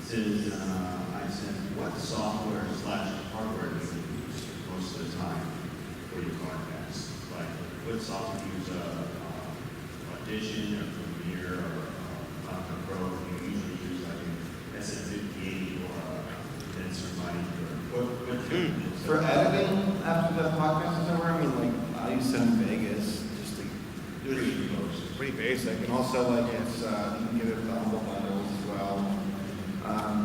Says, I said, what software / hardware do you use most of the time for your podcast? Like, what software do you use? Audition or Premiere or Final Pro? Do you usually use like an SM58 or Condenser mic? Or what do you use? For editing after the podcast is over, I mean, like, I use Sony Vegas, just like, pretty basic, and also like it's you can get it with the humble bundles as well.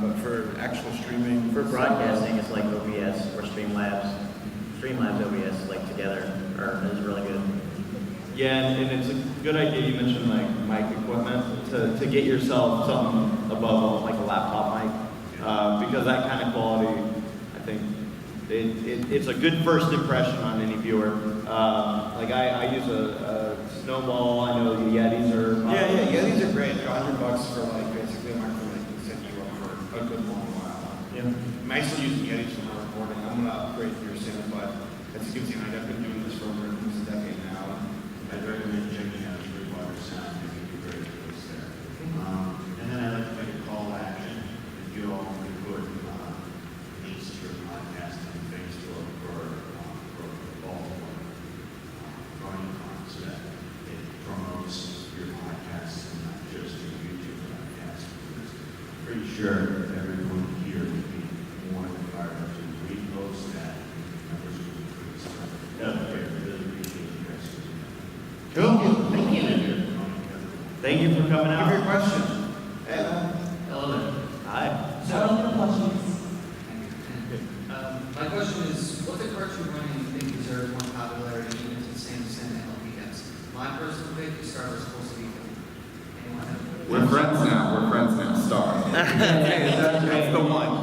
But for actual streaming, For broadcasting, it's like OBS or Streamlabs. Streamlabs OBS like together is really good. Yeah, and it's a good idea you mentioned like mic equipment to get yourself something above like a laptop mic because that kind of quality, I think, it's a good first impression on any viewer. Like I use a Snowball. I know the Yetis are. Yeah, Yetis are great. They're $100 for like basically a microphone that can set you up for a good long while. Yeah. I still use Yetis for my recording. I'm gonna upgrade here soon, but as you can see, I've been doing this for over almost a decade now. I'd recommend checking out Bridgewater Sound. I think you're very close there. And then I'd like to make a call to action. If you all could put links to your podcast on Facebook or Baltimore Bronycon so that it promotes your podcast and not just your YouTube podcast. Because I'm pretty sure everyone here would be more than fired up to repost that. Numbers would increase. That would be great. I really appreciate you guys doing that. Cool. Thank you. Thank you for coming out. Give your question. Hello there. Hi. My question is, what's a cartoon running you think deserves more popularity even to the same extent that LP gets? My personal pick is Star Wars Force Awakens. Anyone have? We're friends now, Star. That's the one.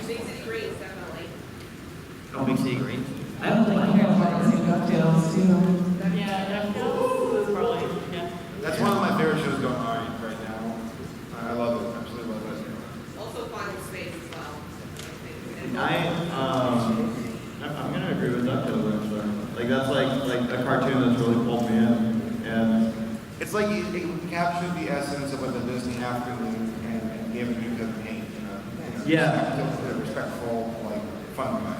Big City Greens, definitely. Oh, Big City Green. I don't think I'm gonna find some DuckTales too. Yeah, DuckTales is probably, yeah. That's one of my favorite shows going on right now. I love it. Absolutely love it. Also Final Space as well. I'm gonna agree with DuckTales actually. Like that's like a cartoon that's really pulled me in, and it's like it captured the essence of what the Disney afternoon and gave it you could paint. Respectful, like fun way.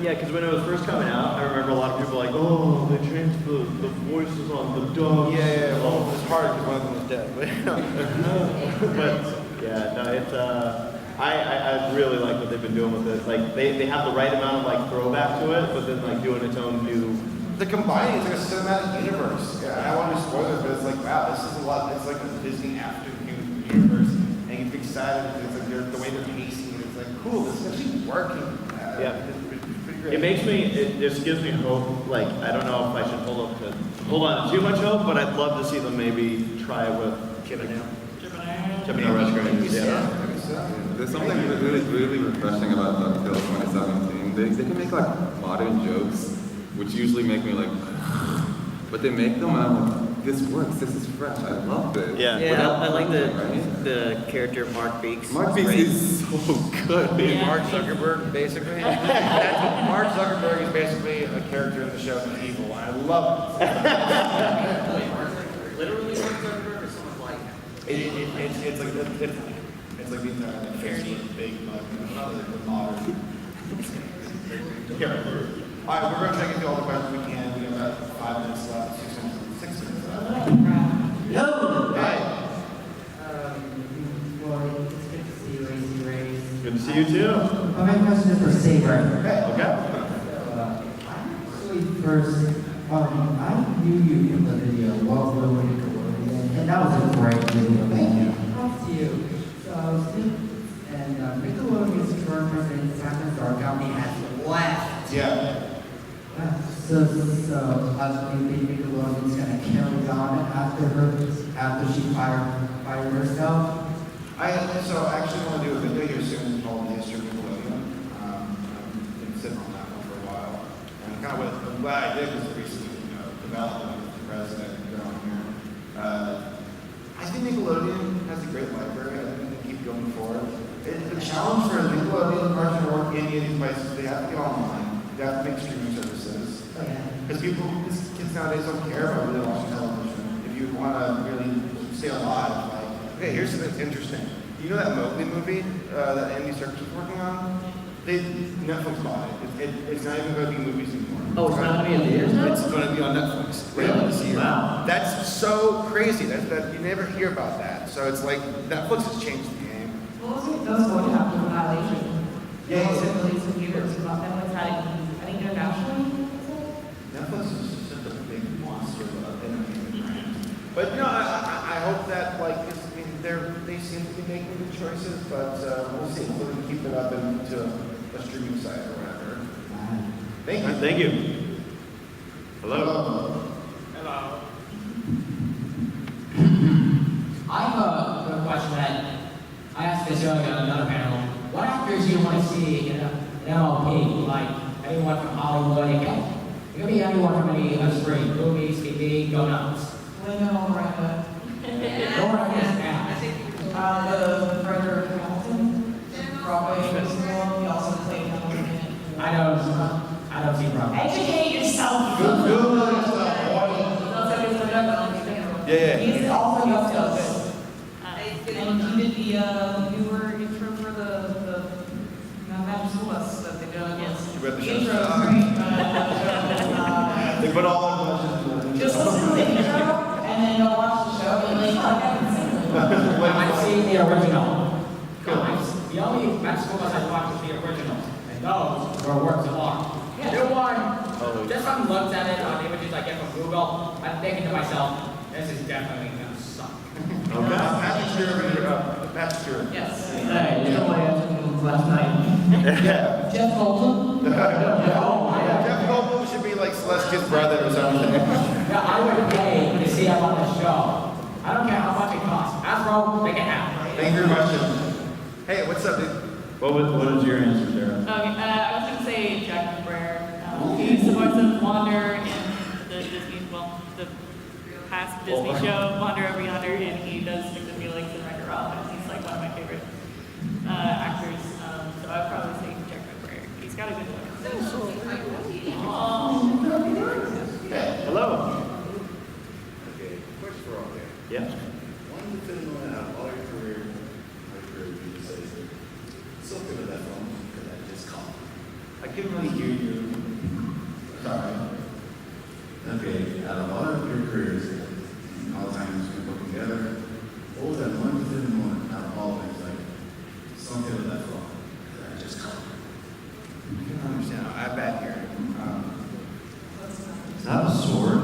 Because when it was first coming out, I remember a lot of people like, oh, they changed the voices on the dogs. Yeah. Well, it's hard because one of them was dead. But yeah, no, it's I really like what they've been doing with it. Like they have the right amount of like throwback to it, but then like doing its own new. The combining is like a cinematic universe. Yeah, I don't want to spoil it, but it's like, wow, this is a lot. It's like a Disney afternoon universe, and you get excited because it's like the way they're pacing it. It's like, cool, this is actually working. Yeah. It's pretty great. It makes me. It just gives me hope. Like I don't know if I should hold on to too much hope, but I'd love to see them maybe try it with Chip and Dale Rescuers. Yeah. There's something really refreshing about DuckTales 2017. They can make like modern jokes, which usually make me like, but they make them and I'm like, this works, this is fresh, I love this. Yeah, I like the character Mark Beeks. Mark Beeks is so good. Mark Zuckerberg, basically. Mark Zuckerberg is basically a character in the show that's evil, and I love it. Literally Mark Zuckerberg or someone like him? It's like the entire Facebook big bug, the modern. Yeah. All right, we're going to try to get through all the questions we can. We have about 5 minutes left, 6 minutes left. Hello. Hi. Well, it's good to see you, ACRacebest. Good to see you too. My question is for Saber. Okay. Actually, first, I knew you from the video, Walt Lewin, and that was a great video. Thank you. Thanks to you. So I was thinking, and Nickelodeon's current president, Saberspark company, has left. Yeah. So I think Nickelodeon's gonna carry on after she fired herself. So I actually want to do a video here soon called The History of Nickelodeon. I've been sitting on that one for a while. And kind of what I'm glad I did was recently development with the president on here. I think Nickelodeon has a great library. I think they keep going forward. The challenge for Nickelodeon to work in any of these places, they have to get online. They have to make streaming services. Because kids nowadays don't care about really watching television. If you want to really stay alive, like, okay, here's something that's interesting. You know that Mowgli movie that Andy Serkis was working on? Netflix bought it. It's not even going to be movies anymore. Oh, it's not going to be in theaters now? It's going to be on Netflix later this year. Wow. That's so crazy. That you never hear about that. So it's like Netflix has changed the game. Well, those going to happen with Annihilation. Yeah. Those have released in theaters. Netflix had it, I think, internationally. Netflix is just such a big monster of entertainment brand. But I hope that they seem to be making good choices, but we'll see. We're going to keep it up into a streaming site or whatever. Thank you. Thank you. Hello. Hello. I have a question that I asked this earlier on another panel. What actors do you want to see in an MLP? Like anyone from Hollywood? It could be anyone from any screen, movies, TV, go nuts. Leno Miranda. Laura is now. The Frederick Hamilton. Broadway musical. He also played Hamilton in it. I don't see Broadway. Educate yourself. Google yourself. Yeah. He's also DuckTales. And he did the newer intro for the Magic School Bus that they did. Yes. You read the show? Intro is great. They put all the Just listen to the intro and then go watch the show and like, I haven't seen it. I've seen the original. The only Magic School Bus I watched was the original. And those were works of art. New one, just from looks at it, on the images I get from Google, I'm thinking to myself, this is definitely Matt Stewart. Yes. Hey, you know what I asked him last night? Yeah. Jeff Goldblum? Jeff Goldblum should be like Celestia's brother or something. Yeah, I would pay to see him on the show. I don't care how much it costs. Afro, make it happen. Thank you very much. Hey, what's up, dude? What is your answer, Sarah? Okay, I was gonna say Jack McBrayer. He's the voice of Wander in the Disney, the past Disney show, Wander Over Yonder, and he does Mix and Felix and Wreck-It Ralph, and he's like one of my favorite actors. So I'd probably say Jack McBrayer. He's got a good voice. Hello. Okay, question for all there. Yeah. One depending on how all your career, you say something with that phone because I just called. I couldn't really hear you. Sorry. Okay, out of all of your careers, all the times we work together, what was that one depending on out of all of it, like something with that phone because I just called. I can understand. I have bad hearing. Is that a sword?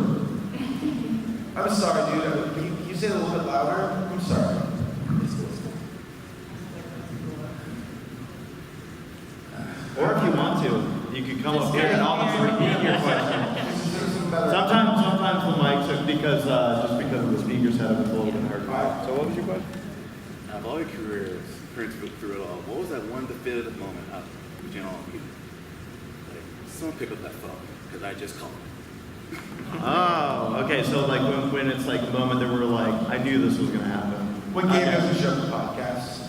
I'm sorry, dude. Can you say it a little bit louder? I'm sorry. Or if you want to, you could come up here and I'll repeat your question. Sometimes the mics are because of the speaker setup, it's a little bit hard. So what was your question? Out of all your careers, through it all, what was that one definitive moment between all of you? Like, someone pick up that phone because I just called. Oh, okay. So like when it's like the moment that we're like, I knew this was gonna happen. What game doesn't show the podcast?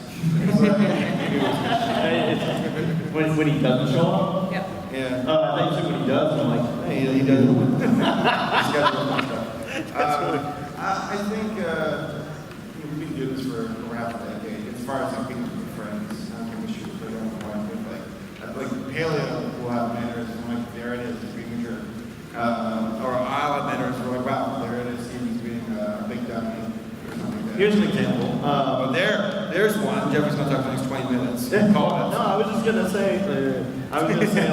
when he doesn't show up? Yep. Yeah. I thought you said when he does, and I'm like, Hey, he does. I think we've been doing this for over half a decade. As far as being friends, I think we should put it on the line with like Paleo will have manners. I'm like, there it is, being a jerk. Or I'll have manners. We're like, wow, there it is. He's being a big dummy or something like that. Here's an example. There's one. Jeffrey's gonna talk for the next 20 minutes. No, I was just gonna say,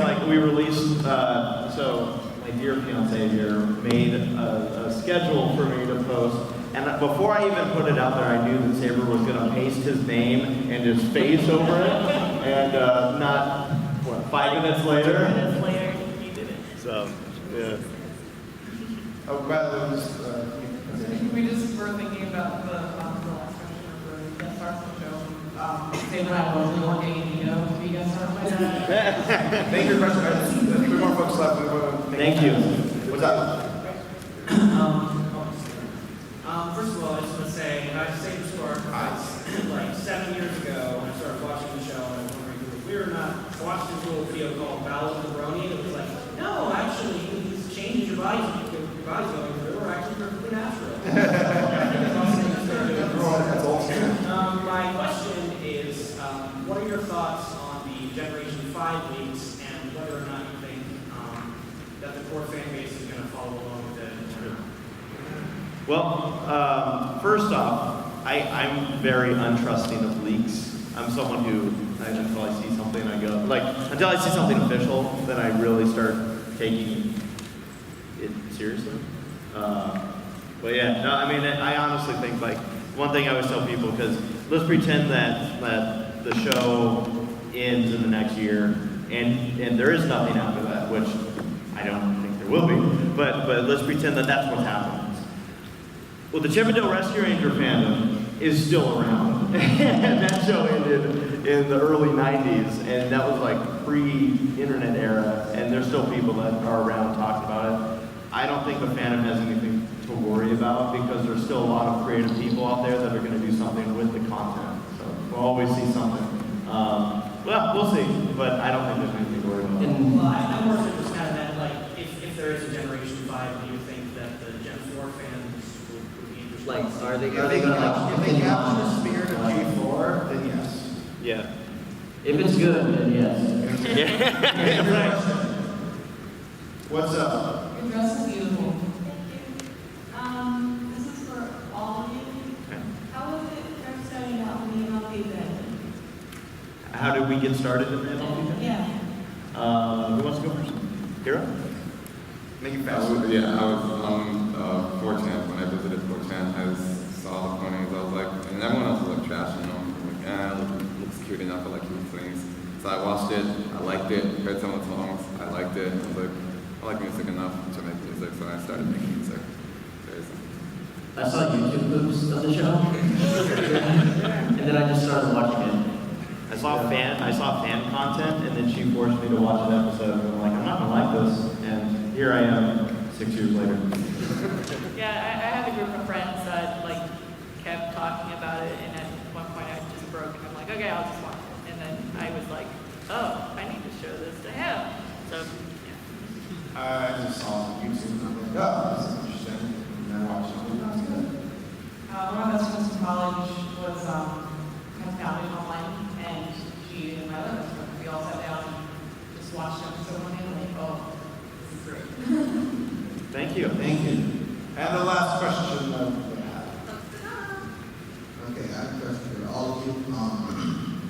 like we released. So my dear fiance here made a schedule for me to post, and before I even put it out there, I knew that Saber was gonna paste his name and his face over it, and not 5 minutes later. 2 minutes later, he did it. So yeah. Oh, by the way, We just were thinking about the last question for the Sarson show. Say when I was one day, you know, do you guys start by that? Thank you for your question. There's 3 more folks left. Thank you. What's up? First of all, I just want to say, I Saberspark like 7 years ago when I started watching the show, and I was wondering if it was weird or not. I watched this little video called AcousticBrony, and it was like, no, actually, these changes your body's going through are actually perfectly natural. That's awesome. My question is, what are your thoughts on the Generation 5 leaks and whether or not you think that the core fan base is going to follow along with it? Well, first off, I'm very untrusting of leaks. I'm someone who, until I see something, I go, like, until I see something official, then I really start taking it seriously. But yeah, no, I mean, I honestly think, like, one thing I always tell people, because let's pretend that the show ends in the next year, and there is nothing after that, which I don't think there will be, but let's pretend that that's what's happening. Well, the Chippendale Rescue Ranger fandom is still around. That show ended in the early 90s, and that was like pre-internet era, and there's still people that are around talking about it. I don't think the fandom has anything to worry about because there's still a lot of creative people out there that are going to do something with the content. So we'll always see something. Well, we'll see, but I don't think there's anything to worry about. Well, I'm more so just kind of that, like, if there is a Generation 5, do you think that the Gen 4 fans would be interested? Like, are they If gonna they like capture the spirit of G4, then yes. Yeah. If it's good, then yes. Yeah. Right. What's up? Your dress is beautiful. This is for all of you. How was it first starting out in the MLB then? How did we get started in the MLB? Yeah. Who wants to go first? Hiro? Make it I fast. was on 4chan when I visited 4chan. I saw the ponies trash, you know. I'm like, it looks cute enough, I like cute things. So I watched it, I liked it, heard some of the songs, I liked it. I was like, I like music enough to make music, so I started making music. I saw YouTube clips of the show, and then I just started watching it. I saw fan content, and then she forced me to watch an episode. And I'm like, I'm not gonna like this, and here I am 6 years later. Yeah, I had a group of friends that like kept talking about it, and at one point I just broke, and I'm like, okay, I'll just watch it. And then I was like, oh, I need to show this to him. So, yeah. I just saw some YouTube, and I'm like, oh, this is interesting. And then I watched it. That's good. One of my best friends from college was founded online, and she and my other best friend, we all sat down and just watched them. So one day, like, oh, this is great. Thank you. Thank you. And the last question of the Okay, I have a question for all of you.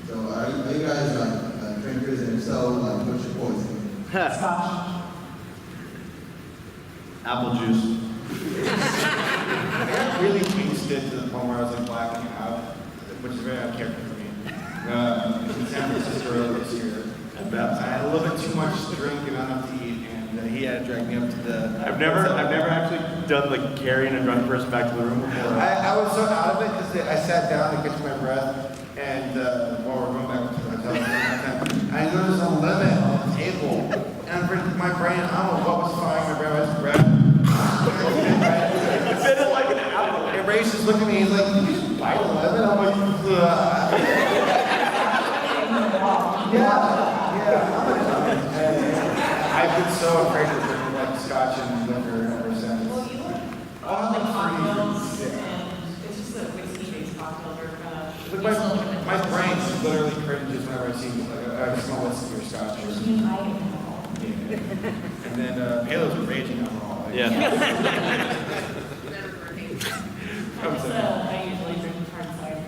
So are you guys like drinkers, and if so, like what's your poison? Scotch. Apple juice. I got really wasted to the point where I was like blacking out, which is very uncharacteristic for me. In San Francisco earlier this year, I had a little bit too much to drink and not enough to eat, and he had to drag me up to the. I've never actually done like carrying a drunk person back to the room before. I was so out of it because I sat down to catch my breath, and while we're going back to the hotel, I noticed a lemon on the table, and for my brain, I don't know what was fine. My brain was grabbing. It bit like an apple. And Ray's just looking at me, he's like, did you just bite a lemon? I'm like, I've been so afraid to drink like scotch and liquor ever since. Well, you like the cocktails, and it's just that whiskey-based cocktails are kind of. My brain literally cringes whenever I see like I smell whiskey or scotch. And then Paleo's raging alcohol. Like, yeah. I usually drink hard cider.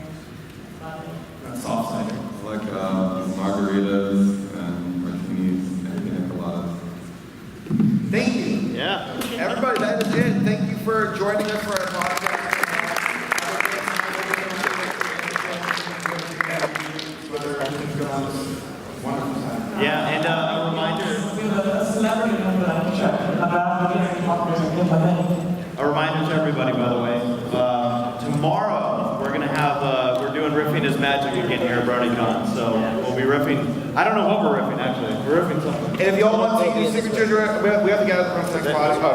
That's soft cider. I like margaritas and martinis and pina coladas. Thank you. Yeah. Everybody, that is it. Thank you for joining us for our podcast. Whether everything's going on this wonderful time. Yeah, and a reminder. A reminder to everybody, by the way. Tomorrow we're gonna have we're doing riffing is magic again here at Bronycon. So we'll be riffing. I don't know what we're riffing actually. We're riffing something. And if y'all want to take your signatures, we have to get out of the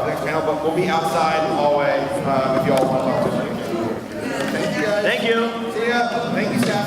next panel, but we'll be outside in the hallway if y'all want to talk to us. Thank you guys. Thank you. See ya. Thank you, staff.